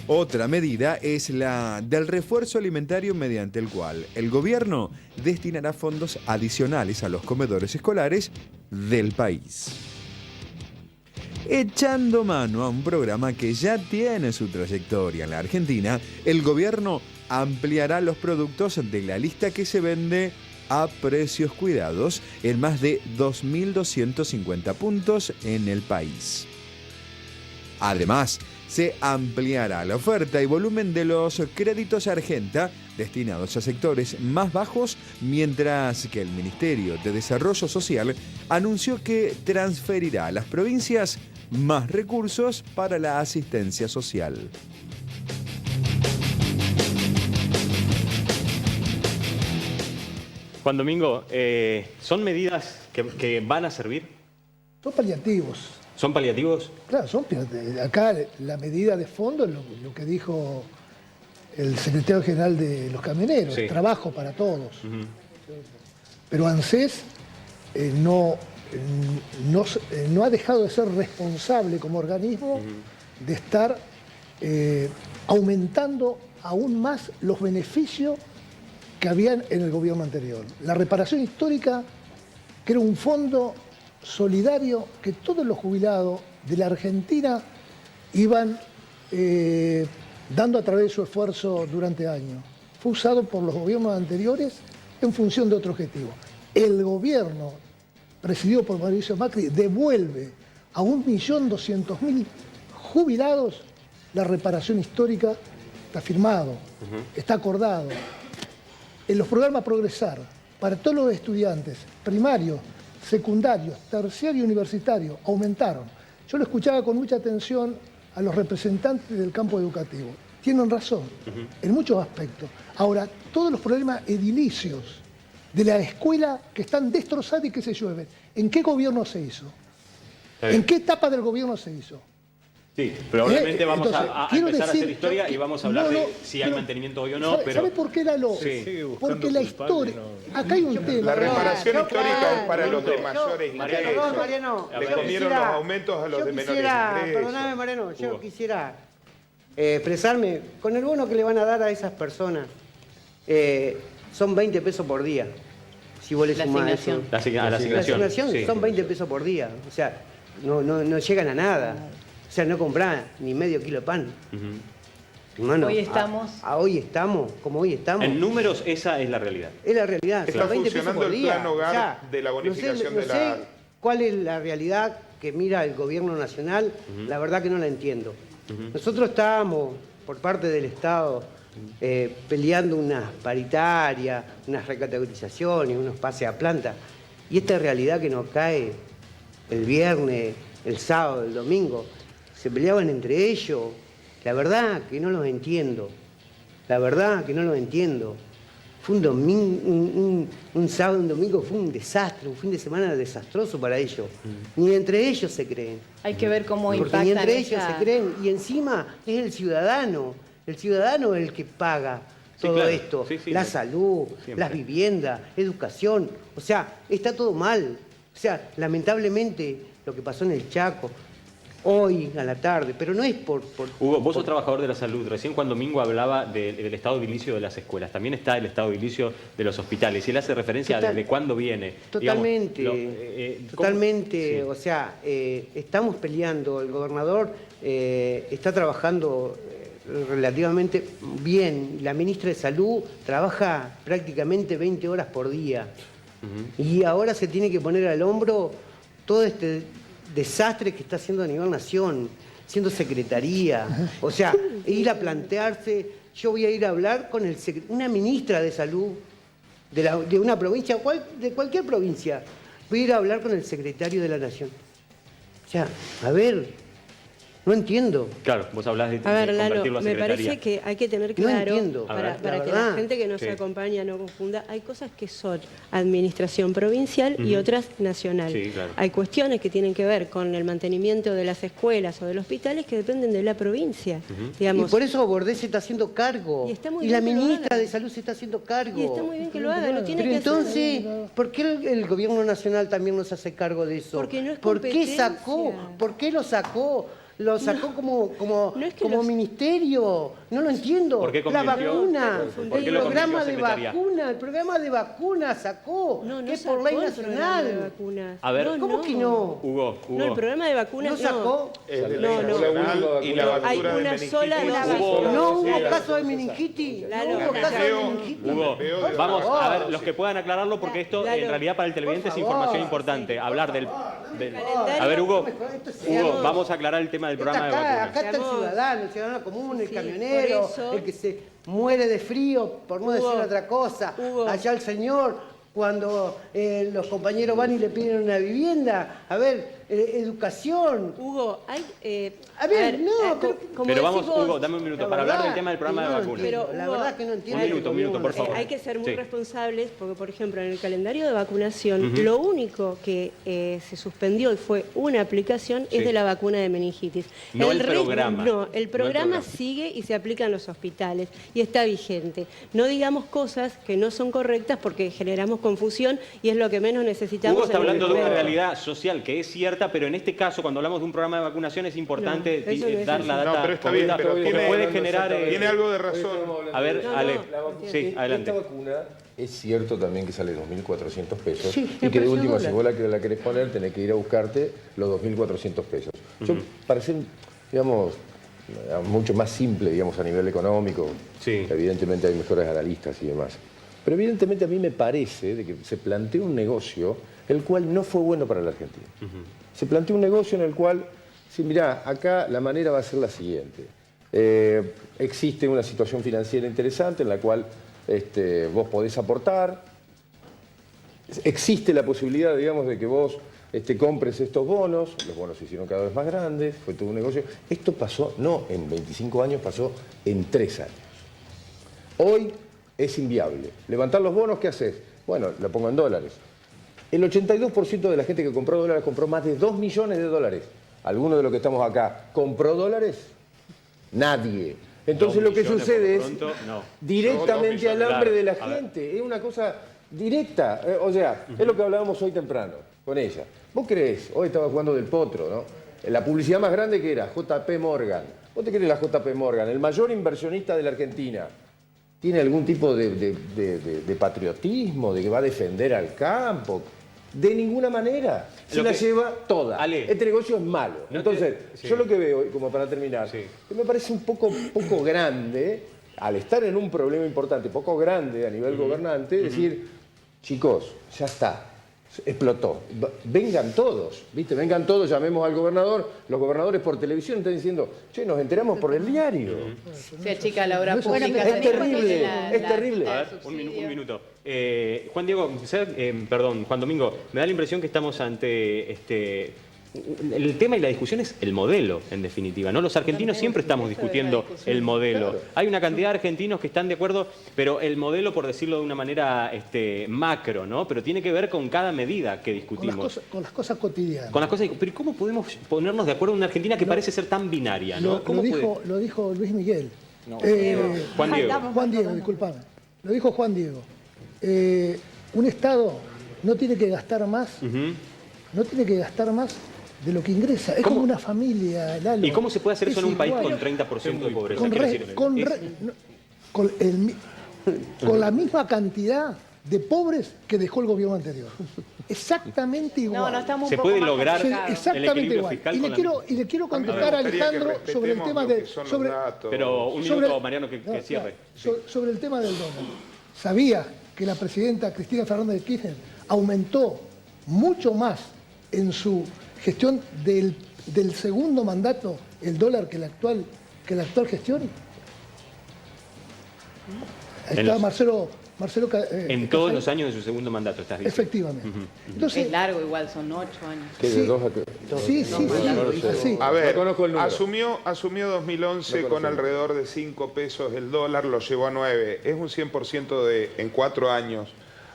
Otra medida es la del refuerzo alimentario, mediante el cual el gobierno destinará fondos adicionales a los comedores escolares del país. Echando mano a un programa que ya tiene su trayectoria en la Argentina, el gobierno ampliará los productos de la lista que se vende a precios cuidados en más de 2.250 puntos en el país. Además, se ampliará la oferta y volumen de los créditos Argenta destinados a sectores más bajos, mientras que el Ministerio de Desarrollo Social anunció que transferirá a las provincias más recursos para la asistencia social. Juan Domingo, ¿son medidas que van a servir? Son paliativos. ¿Son paliativos? Claro, son paliativos. Acá la medida de fondo es lo que dijo el secretario general de los camioneros, Sí. Trabajo para todos. Pero ANSES no ha dejado de ser responsable como organismo de estar aumentando aún más los beneficios que habían en el gobierno anterior. La reparación histórica, que era un fondo solidario que todos los jubilados de la Argentina iban dando a través de su esfuerzo durante años. Fue usado por los gobiernos anteriores en función de otro objetivo. El gobierno, presidido por Mauricio Macri, devuelve a 1.200.000 jubilados la reparación histórica. Está firmado, está acordado. En los programas Progresar, para todos los estudiantes primarios, secundarios, terciarios y universitarios, aumentaron. Yo lo escuchaba con mucha atención a los representantes del campo educativo. Tienen razón, en muchos aspectos. Ahora, todos los problemas edilicios de la escuela que están destrozados y que se llueven, ¿en qué gobierno se hizo? ¿En qué etapa del gobierno se hizo? Sí, probablemente vamos entonces, a quiero empezar a decir, hacer historia y vamos a hablar de si hay pero- mantenimiento hoy o no. ¿Sabe por qué la LO? Sí. Porque la historia... Acá hay un tema. La reparación histórica es para los de mayores Perdón, ingresos. Mariano. Le yo comieron quisiera- los aumentos a los yo de menores quisiera, ingresos. Perdóname, Mariano, yo quisiera expresarme con el bono que le van a dar a esas personas. Son 20 pesos por día. Si vos le La sumás asignación. eso. La asignación. La asignación Sí. son 20 pesos por día. O sea, no llegan a nada. O sea, no comprás ni medio kilo de pan. Hermano, Hoy estamos- hoy estamos, como hoy estamos. En números, esa es la realidad. Es la realidad. Está son 20 pesos funcionando por el día. plan hogar O sea, de la bonificación no de sé la... cuál es la realidad que mira el gobierno nacional. La verdad que no la entiendo. Nosotros estábamos, por parte del Estado, peleando unas paritarias, unas recategorizaciones, unos pases a planta. Y esta realidad que nos cae el viernes, el sábado, el domingo, se peleaban entre ellos. La verdad que no los entiendo. La verdad que no los entiendo. Fue un domingo, un sábado, un domingo, fue un desastre, un fin de semana desastroso para ellos. Ni entre ellos se creen. Hay que ver cómo Porque impactan ni entre ellos esa- se creen. Y encima es el ciudadano el que paga Sí, todo claro. esto. Sí, sí, la sí. salud, Siempre. las viviendas, educación. O sea, está todo mal. O sea, lamentablemente lo que pasó en el Chaco, hoy a la tarde, pero no es por... Hugo, vos sos trabajador de la salud. Recién Juan Domingo hablaba del estado edilicio de las escuelas. También está el estado edilicio de los hospitales. Y él hace referencia a desde cuándo viene. Totalmente, Digamos, totalmente. Sí. O sea, estamos peleando, el gobernador está trabajando relativamente bien. La ministra de Salud trabaja prácticamente 20 horas por día. Y ahora se tiene que poner al hombro todo este desastre que está haciendo a nivel nación, siendo secretaría. O sea, ir a plantearse, yo voy a ir a hablar con una ministra de Salud de una provincia, de cualquier provincia. Voy a ir a hablar con el secretario de la Nación. O sea, a ver... No entiendo. Claro, vos hablás de A ver, Lalo, convertirlo a me secretaría. parece que hay que tener No claro, entiendo. para La que verdad. la gente que nos Sí. acompaña no confunda, hay cosas que son administración provincial y otras nacional. Sí, claro. Hay cuestiones que tienen que ver con el mantenimiento de las escuelas o de los hospitales que dependen de la provincia. Digamos. Y por eso Bordés se está haciendo cargo. Y está muy la bien que lo ministra haga. de Salud se está haciendo cargo. Y está muy bien que lo haga, lo tiene Pero que entonces, hacer. ¿por qué el gobierno nacional también nos hace cargo de eso? Porque no es ¿Por qué competencia. sacó? ¿Por qué lo sacó? Lo sacó como no es que como los- ministerio. No lo entiendo. ¿Por qué La convirtió? vacuna, ¿Por el qué lo programa convirtió a de secretaría? vacuna, el programa de vacuna sacó, No, no que es sacó por ley el programa de nacional. vacunas. A ver, ¿Cómo que no? Hugo. No, el programa de vacunas ¿No sacó? No, no. Y la Hay vacuna de una meningitis. sola vacuna. No hubo caso de meningitis. Lalo, No hubo caso de Lalo. meningitis. Hugo, Por vamos favor. a ver, los que puedan aclararlo, porque esto Lalo, en realidad para el televidente es por favor. información importante. Hablar del... calendario. A ver, Hugo, Digamos, vamos a aclarar el tema del programa de vacunas. Acá está el ciudadano común, el Sí, camionero, por eso. el que se muere de frío, por no Hugo, decir otra cosa. Hugo. Allá el señor, cuando los compañeros van y le piden una vivienda. A ver, educación. Hugo, hay... A ver, no, pero... Pero vamos, decís vos, Hugo, dame un minuto la para hablar del verdad, tema del programa de no lo vacunas. entiendo. Pero, La Hugo, verdad que no entiendo. Un minuto, por favor. Hay que ser muy Sí. responsables porque, por ejemplo, en el calendario de vacunación, lo único que se suspendió y fue una aplicación Sí. es de la vacuna de meningitis. No el resto- programa. No, el No programa el programa. sigue y se aplica en los hospitales y está vigente. No digamos cosas que no son correctas porque generamos confusión y es lo que menos necesitamos. Hugo está en un hablando de una momento. realidad social que es cierta, pero en este caso, cuando hablamos de un programa de vacunación, es importante No, eso no es dar así. la data. No, pero está bien, correcta, pero porque tiene- puede generar... Tiene algo de razón. A ver, No, Ale. no, Sí, adelante. Esta vacuna es cierto también que sale 2.400 pesos Sí, y me que de pareció último, dólar. si vos la querés poner, tenés que ir a buscarte los 2.400 pesos. Yo, para ser, digamos, mucho más simple, digamos, a nivel económico, Sí. evidentemente hay mejores analistas y demás, pero evidentemente a mí me parece de que se planteó un negocio el cual no fue bueno para la Argentina. Se planteó un negocio en el cual, sí, mirá, acá la manera va a ser la siguiente. Existe una situación financiera interesante en la cual vos podés aportar. Existe la posibilidad, digamos, de que vos compres estos bonos. Los bonos se hicieron cada vez más grandes, fue todo un negocio. Esto pasó no en 25 años, pasó en 3 años. Hoy es inviable. Levantar los bonos, ¿qué haces? Bueno, lo pongo en dólares. El 82% de la gente que compró dólares compró más de 2 millones de dólares. ¿Alguno de los que estamos acá compró dólares? Nadie. Entonces 2 lo que millones sucede por es lo pronto, no. directamente al Claro, hambre de la a ver. gente. Es una cosa directa. O sea, es lo que hablábamos hoy temprano con ella. ¿Vos creés? Hoy estaba jugando del potro, ¿no? La publicidad más grande que era JP Morgan. ¿Vos te crees la JP Morgan? El mayor inversionista de la Argentina. ¿Tiene algún tipo de patriotismo, de que va a defender al campo? De ninguna manera. Se Lo la que- lleva toda. Ale. Este negocio es malo. No Entonces, sí. yo lo que veo, y como para terminar, Sí. que me parece un poco grande, al estar en un problema importante, poco grande a nivel gobernante, decir, chicos, ya está. Explotó. Vengan todos, ¿viste? Vengan todos, llamemos al gobernador. Los gobernadores por televisión están diciendo, che, nos enteramos por el diario. Se achica la obra pública. es también terrible, cuando viene es terrible. A ver, un minuto. Juan Diego, perdón, Juan Domingo, me da la impresión que estamos ante el tema y la discusión es el modelo, en definitiva, ¿no? Los argentinos siempre estamos discutiendo el modelo. Hay una cantidad de argentinos que están de acuerdo, pero el modelo, por decirlo de una manera macro, ¿no? Pero tiene que ver con cada medida que discutimos. Con las cosas cotidianas. Con las cosas, pero ¿cómo podemos ponernos de acuerdo en una Argentina que parece ser tan binaria, ¿no? Lo ¿Cómo puede? dijo Luis Miguel. Juan Diego. Juan Diego, disculpame. Lo dijo Juan Diego. Un Estado no tiene que gastar más, no tiene que gastar más de lo que ingresa. Es como una familia, Lalo. ¿Y cómo se puede hacer eso Es en un país igual. con 30% de pobreza? Con, Quiero re- decir, con es- re- no, con el mi- con la misma cantidad de pobres que dejó el gobierno anterior. exactamente igual. No, estamos ¿Se puede lograr el exactamente equilibrio igual. fiscal? Y le quiero contestar a Alejandro sobre el tema de... Pero un minuto, Mariano, que cierre. Sobre el tema del dólar. ¿Sabía que la presidenta Cristina Fernández de Kirchner aumentó mucho más en su gestión del segundo mandato el dólar que la actual gestión? Ahí está Marcelo en todos los años de su segundo mandato, estás diciendo. Efectivamente. Entonces, es largo igual, son 8 años. ¿Qué, de 2 a qué? Sí. A ver, no conozco el número. asumió 2011 con alrededor de 5 pesos el dólar, lo llevó a 9. Es un 100% en 4 años.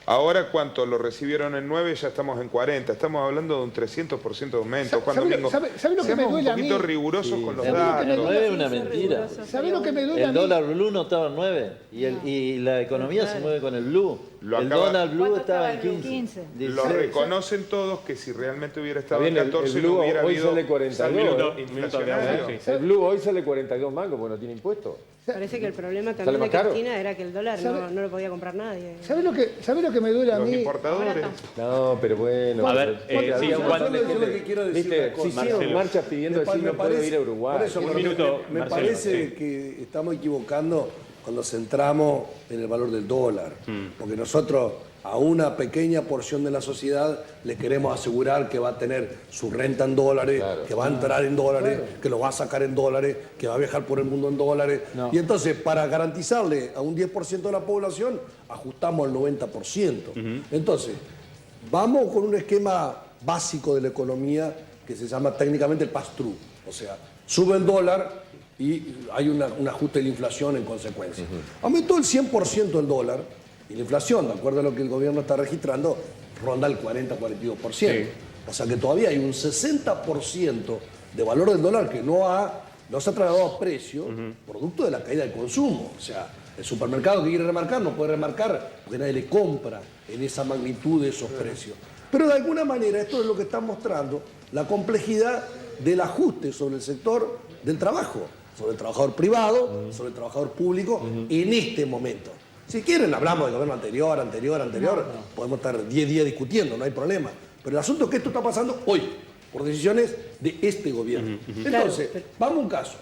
Ahora, ¿cuánto? Lo recibieron en 9, ya estamos en 40. Estamos hablando de un 300% de aumento. ¿Sabe lo que me duele a mí? Un poquito rigurosos con los El datos. 9 es una mentira. ¿Sabe lo que me duele a El mí? dólar blue no estaba en 9 y la economía se mueve con el blue. El dólar blue estaba en 15. Lo reconocen todos que si realmente hubiera estado en Bien, 14 el blue no hubiera hoy habido sale 42. inflacionario. El blue hoy sale 42 mangos porque no tiene impuesto. Parece que el problema ¿Sale también más de caro? Cristina era que el dólar no lo podía comprar nadie. ¿Sabe lo que me duele a Los mí? importadores. No, pero bueno. A ver, sí, yo lo que quiero decir ¿viste? una cosa. Si hicieron marchas pidiendo decir no puedo ir a Uruguay. Por eso, Un minuto, me Marcelo, parece que estamos equivocando cuando centramos en el valor del dólar. Porque nosotros a una pequeña porción de la sociedad le queremos asegurar que va a tener su renta en dólares, que va a entrar en dólares, que lo va a sacar en dólares, que va a viajar por el mundo en dólares. Y entonces, para garantizarle a un 10% de la población, ajustamos al 90%. Entonces, vamos con un esquema básico de la economía que se llama técnicamente el pass-through. O sea, sube el dólar y hay un ajuste de la inflación en consecuencia. Aumentó el 100% el dólar y la inflación, de acuerdo a lo que el gobierno está registrando, ronda el 40-42%. O sea que todavía hay un 60% de valor del dólar que no se ha trasladado a precio, producto de la caída del consumo. O sea, el supermercado que quiere remarcar no puede remarcar porque nadie le compra en esa magnitud de esos precios. Pero de alguna manera esto es lo que está mostrando la complejidad del ajuste sobre el sector del trabajo, sobre el trabajador privado, sobre el trabajador público, en este momento. Si quieren, hablamos del gobierno anterior, podemos estar 10 días discutiendo, no hay problema. Pero el asunto es que esto está pasando hoy, por decisiones de este gobierno. Entonces, vamos a un caso.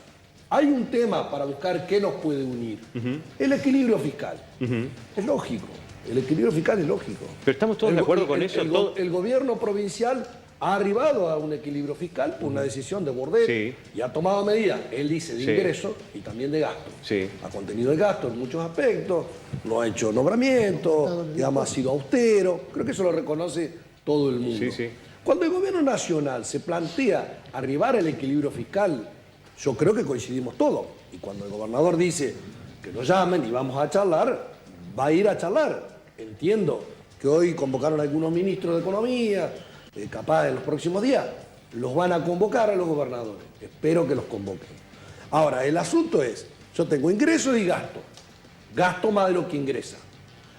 Hay un tema para buscar qué nos puede unir. El equilibrio fiscal. Es lógico. El equilibrio fiscal es lógico. Pero estamos todos de acuerdo con eso. El gobierno provincial ha arribado a un equilibrio fiscal por una decisión de Bordet y ha tomado medidas, él dice, de ingreso y también de gasto. Ha contenido el gasto en muchos aspectos, no ha hecho nombramiento, digamos, ha sido austero. Creo que eso lo reconoce todo el mundo. Cuando el gobierno nacional se plantea arribar al equilibrio fiscal, yo creo que coincidimos todos. Y cuando el gobernador dice que nos llamen y vamos a charlar, va a ir a charlar. Entiendo que hoy convocaron a algunos ministros de Economía, capaz en los próximos días, los van a convocar a los gobernadores. Espero que los convoquen. Ahora, el asunto es, yo tengo ingresos y gasto. Gasto más de lo que ingresa.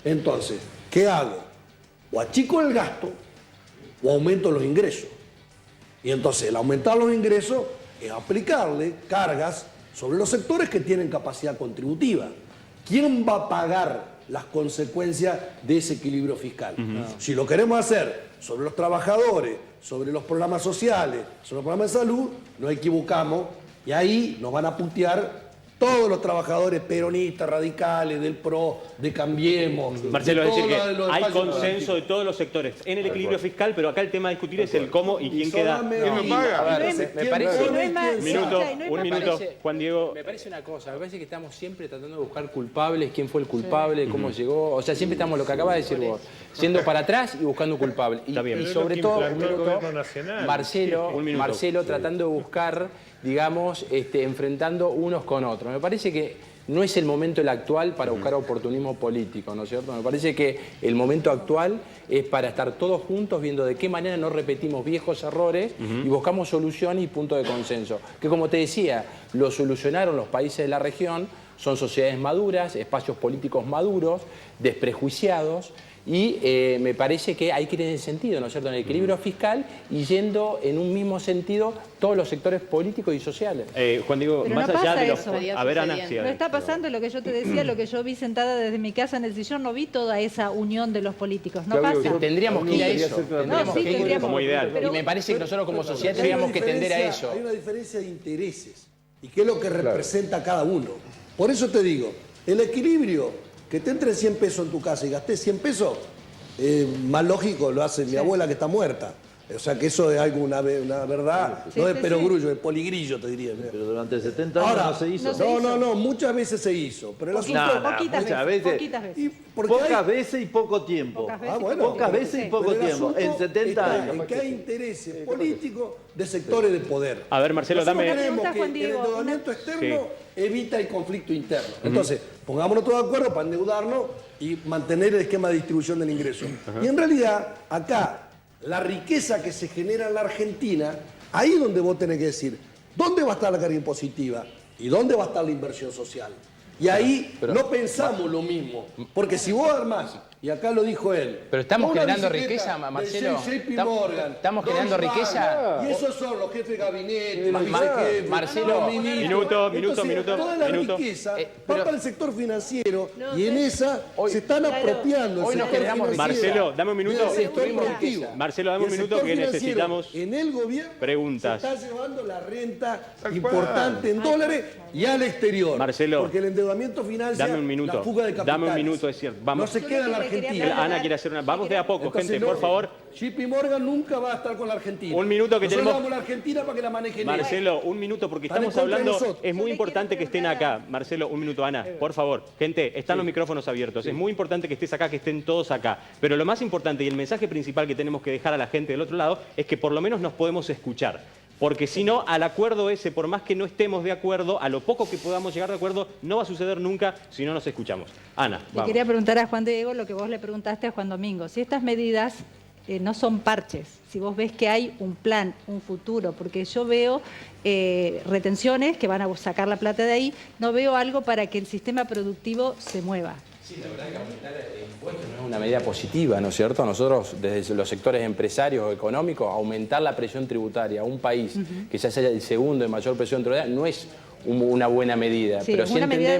Entonces, ¿qué hago? O achico el gasto o aumento los ingresos. Y entonces, el aumentar los ingresos es aplicarle cargas sobre los sectores que tienen capacidad contributiva. ¿Quién va a pagar las consecuencias de ese equilibrio fiscal? Si lo queremos hacer sobre los trabajadores, sobre los programas sociales, sobre los programas de salud, nos equivocamos y ahí nos van a putear todos los trabajadores peronistas, radicales, del PRO, de Cambiemos. Marcelo, de es decir todo que lo hay espacios consenso de todos los sectores en el equilibrio fiscal, pero acá el tema a discutir es el cómo y quién queda. ¿Quién lo paga? Me parece... Un minuto, Juan Diego. Me parece una cosa, me parece que estamos siempre tratando de buscar culpables, quién fue el culpable, cómo llegó. O sea, siempre estamos, lo que acaba de decir vos, siendo para atrás y buscando culpable. Y sobre todo, Marcelo tratando de buscar, digamos, enfrentando unos con otros. Me parece que no es el momento el actual para buscar oportunismo político, ¿no es cierto? Me parece que el momento actual es para estar todos juntos viendo de qué manera no repetimos viejos errores y buscamos soluciones y puntos de consenso. Que como te decía, lo solucionaron los países de la región, son sociedades maduras, espacios políticos maduros, desprejuiciados, Y me parece que hay que ir en ese sentido, ¿no es cierto?, en el equilibrio fiscal y yendo en un mismo sentido todos los sectores políticos y sociales. Juan Diego, Pero más no allá pasa de los... eso. A ver, Ana, sí, No está pasando lo que yo te decía, lo que yo vi sentada desde mi casa en el sillón, no vi toda esa unión de los políticos. No Claudio, pasa. Tendríamos que ir a eso. Tendríamos que ir como ideal. Y me parece que nosotros como sociedad Hay tendríamos una que tender a diferencia- eso. Hay una diferencia de intereses y qué es lo que representa cada uno. Por eso te digo, el equilibrio, que te entre 100 pesos en tu casa y gastes 100 pesos, más lógico lo hace mi abuela que está muerta. O sea que eso es algo, una verdad, no de perogrullo, de poligrillo te diría. Pero durante 70 años Ahora, no se hizo. No, muchas veces se hizo. Pero el asunto muchas veces. Pocas veces y poco tiempo. Pocas veces y poco Pero el tiempo. En asunto 70 está años. en que hay intereses políticos de sectores de poder. A ver, Marcelo, Nosotros dame... creemos que el endeudamiento externo evita el conflicto interno. Entonces, pongámonos todos de acuerdo para endeudarnos y mantener el esquema de distribución del ingreso. Y en realidad, acá, la riqueza que se genera en la Argentina, ahí es donde vos tenés que decir, ¿dónde va a estar la carga impositiva? ¿Y dónde va a estar la inversión social? Y ahí no pensamos lo mismo. Porque si vos armás, y acá lo dijo él... Pero estamos una generando bicicleta riqueza, Marcelo. de JP Morgan, Estamos generando Deutsche Bank, riqueza. Y esos son los jefes de gabinete, los Marcelo, vicejefes, Marcelo, los ministros. minuto, Entonces, toda la riqueza va para el sector financiero y en esa se están apropiando el sector financiero. Marcelo, dame un minuto. Del sector productivo. Marcelo, dame Y un el minuto sector que financiero, necesitamos en el gobierno preguntas. se está llevando la renta importante en dólares y al exterior. Marcelo, porque el endeudamiento financia dame un minuto. la fuga de capitales. Dame un minuto, es cierto. Vamos. No se queda en la Argentina. Ana quiere hacer una... Vamos de a poco, Entonces, gente, no, por favor. JP Morgan nunca va a estar con la Argentina. Un minuto que Nosotros tenemos... vamos a la Argentina para que la manejen ellos. Marcelo, un minuto, porque Están en estamos contra de hablando... nosotros. Es muy importante que estén acá. Marcelo, un minuto. Ana, por favor. Gente, están los micrófonos abiertos. Es muy importante que estés acá, que estén todos acá. Pero lo más importante y el mensaje principal que tenemos que dejar a la gente del otro lado es que por lo menos nos podemos escuchar. Porque si no, al acuerdo ese, por más que no estemos de acuerdo, a lo poco que podamos llegar de acuerdo, no va a suceder nunca si no nos escuchamos. Ana, Le vamos. quería preguntar a Juan Diego lo que vos le preguntaste a Juan Domingo. Si estas medidas no son parches, si vos ves que hay un plan, un futuro, porque yo veo retenciones que van a sacar la plata de ahí, no veo algo para que el sistema productivo se mueva. Sí, la verdad que aumentar el impuesto no es una medida positiva, ¿no es cierto? Nosotros, desde los sectores empresarios o económicos, aumentar la presión tributaria a un país que ya sea el segundo de mayor presión tributaria no es una buena medida. Sí, pero es una medida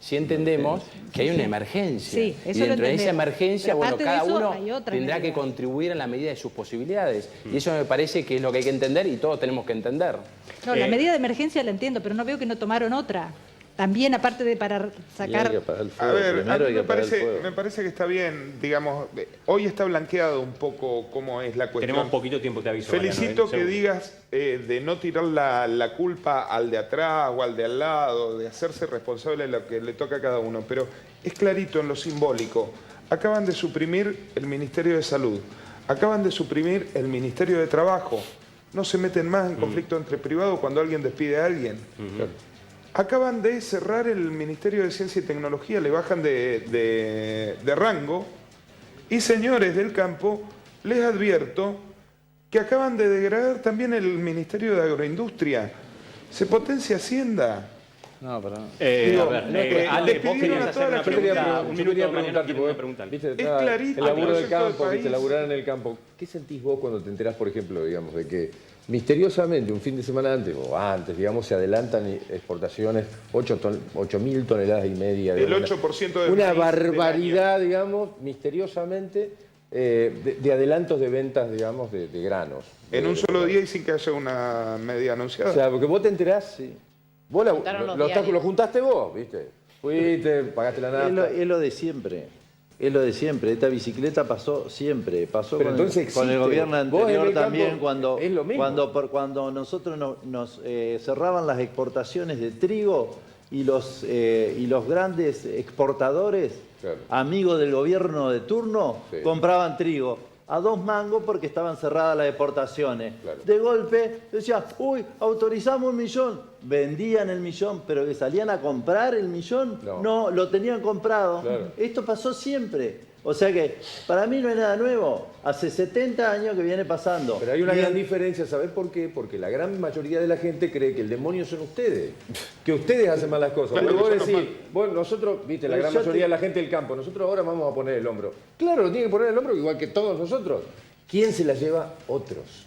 sí entendemos que hay una emergencia. Sí, eso y dentro lo de esa entendemos. emergencia, Pero bueno, aparte de cada eso, uno hay otras tendrá que medidas. contribuir en la medida de sus posibilidades. Y eso me parece que es lo que hay que entender y todos tenemos que entender. No, la medida de emergencia la entiendo, pero no veo que no tomaron otra. También, aparte de para sacar... A ver, a mí me parece que está bien, digamos, hoy está blanqueado un poco cómo es la cuestión. Tenemos poquito tiempo, te aviso. Felicito Mariano, que digas de no tirar la culpa al de atrás o al de al lado, de hacerse responsable de lo que le toca a cada uno, pero es clarito en lo simbólico. Acaban de suprimir el Ministerio de Salud, acaban de suprimir el Ministerio de Trabajo, no se meten más en conflicto entre privados cuando alguien despide a alguien. Acaban de cerrar el Ministerio de Ciencia y Tecnología, le bajan de rango. Y señores del campo, les advierto que acaban de degradar también el Ministerio de Agroindustria. Se potencia Hacienda. No, perdón. Ale, vos querías hacer una pregunta. Un minuto, Mariano, quiero una pregunta. ¿Viste? Es clarito. El laburo del campo, país. ¿viste? Laburar en el campo. ¿Qué sentís vos cuando te enterás, por ejemplo, digamos, de que misteriosamente un fin de semana antes, o antes, digamos, se adelantan exportaciones 8.000 toneladas y media? El 8% de una barbaridad, digamos, misteriosamente, de adelantos de ventas, digamos, de granos. En un solo día y sin que haya una medida anunciada. O sea, porque vos te enterás, sí. Vos lo juntaste vos, ¿viste? Fuiste, pagaste la nafta. Es lo de siempre. Es lo de siempre. Esta bicicleta pasó siempre. Pasó Pero con el gobierno anterior también, cuando es lo mismo. Cuando nosotros nos cerraban las exportaciones de trigo y los grandes exportadores, amigos del gobierno de turno, compraban trigo a 2 mangos porque estaban cerradas las exportaciones. De golpe decían, uy, autorizamos 1 millón. Vendían el 1 millón, pero que salían a comprar el 1 millón, no lo tenían comprado. Esto pasó siempre. O sea que para mí no es nada nuevo. Hace 70 años que viene pasando. Pero hay una gran diferencia, ¿sabés por qué? Porque la gran mayoría de la gente cree que el demonio son ustedes, que ustedes hacen malas cosas. Pero vos decís, bueno, nosotros, viste, la gran mayoría de la gente del campo, nosotros ahora vamos a poner el hombro. Claro, lo tienen que poner el hombro igual que todos nosotros. ¿Quién se la lleva? Otros.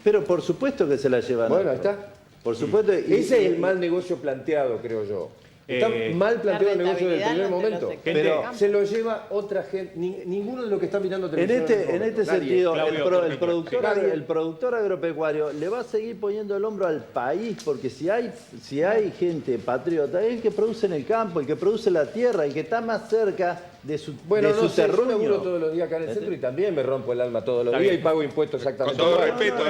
Pero por supuesto que se la llevan. Bueno, ahí está. Por supuesto. Ese es el mal negocio planteado, creo yo. Está mal planteado el negocio desde el primer momento. Pero se lo lleva otra gente. Ninguno de los que está mirando televisión. En este sentido, el productor agropecuario le va a seguir poniendo el hombro al país, porque si hay gente patriota, es el que produce en el campo, el que produce la tierra, el que está más cerca de su terruño. Yo laburo todos los días acá en el centro y también me rompo el alma todos los días y pago impuestos exactamente. Con todo respeto,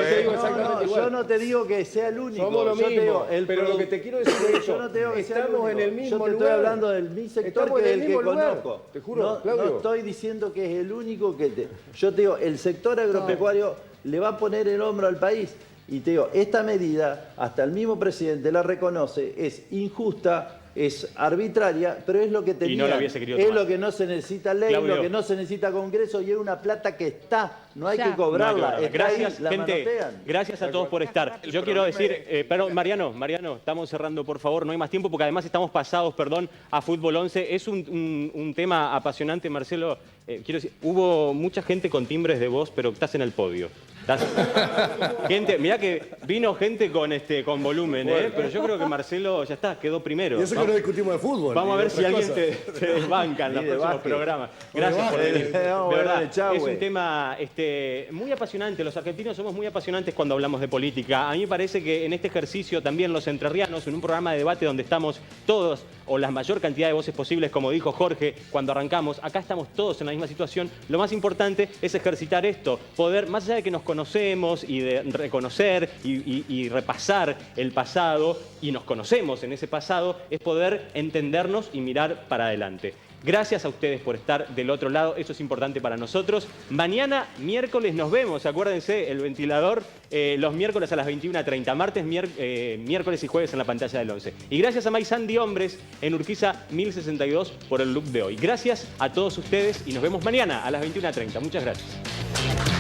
yo no te digo que sea el único. Somos lo mismo, pero lo que te quiero decir es eso. Yo no te digo que sea estamos en el mismo lugar. Yo te estoy hablando del mi sector, que es el que conozco. Te juro, Claudio. No estoy diciendo que es el único que te... Yo te digo, el sector agropecuario le va a poner el hombro al país. Y te digo, esta medida, hasta el mismo presidente la reconoce, es injusta, es arbitraria, pero es lo que tenía, es lo que no se necesita ley, Claudio, lo que no se necesita Congreso, y es una plata que está, no hay que cobrarla. Gracias, ahí, gente, gracias a todos por estar. Yo quiero decir, perdón, Mariano, estamos cerrando, por favor, no hay más tiempo, porque además estamos pasados, a Fútbol 11. Es un tema apasionante, Marcelo. Quiero decir, hubo mucha gente con timbres de voz, pero estás en el podio. Gente, mirá que vino gente con volumen, pero yo creo que Marcelo ya está, quedó primero. Y eso que no discutimos de fútbol. Vamos a ver si alguien te desbanca en los próximos programas. Gracias por venir. De verdad, es un tema muy apasionante. Los argentinos somos muy apasionantes cuando hablamos de política. A mí me parece que en este ejercicio también los entrerrianos, en un programa de debate donde estamos todos, o la mayor cantidad de voces posibles, como dijo Jorge cuando arrancamos, acá estamos todos en la misma situación. Lo más importante es ejercitar esto, poder, más allá de que nos conocemos y de reconocer y repasar el pasado, y nos conocemos en ese pasado, es poder entendernos y mirar para adelante. Gracias a ustedes por estar del otro lado, eso es importante para nosotros. Mañana, miércoles, nos vemos, acuérdense, el ventilador, los miércoles a las 21:30, martes, miércoles y jueves en la pantalla del 11. Y gracias a Maizandi Hombres en Urquiza 1062 por el look de hoy. Gracias a todos ustedes y nos vemos mañana a las 21:30. Muchas gracias.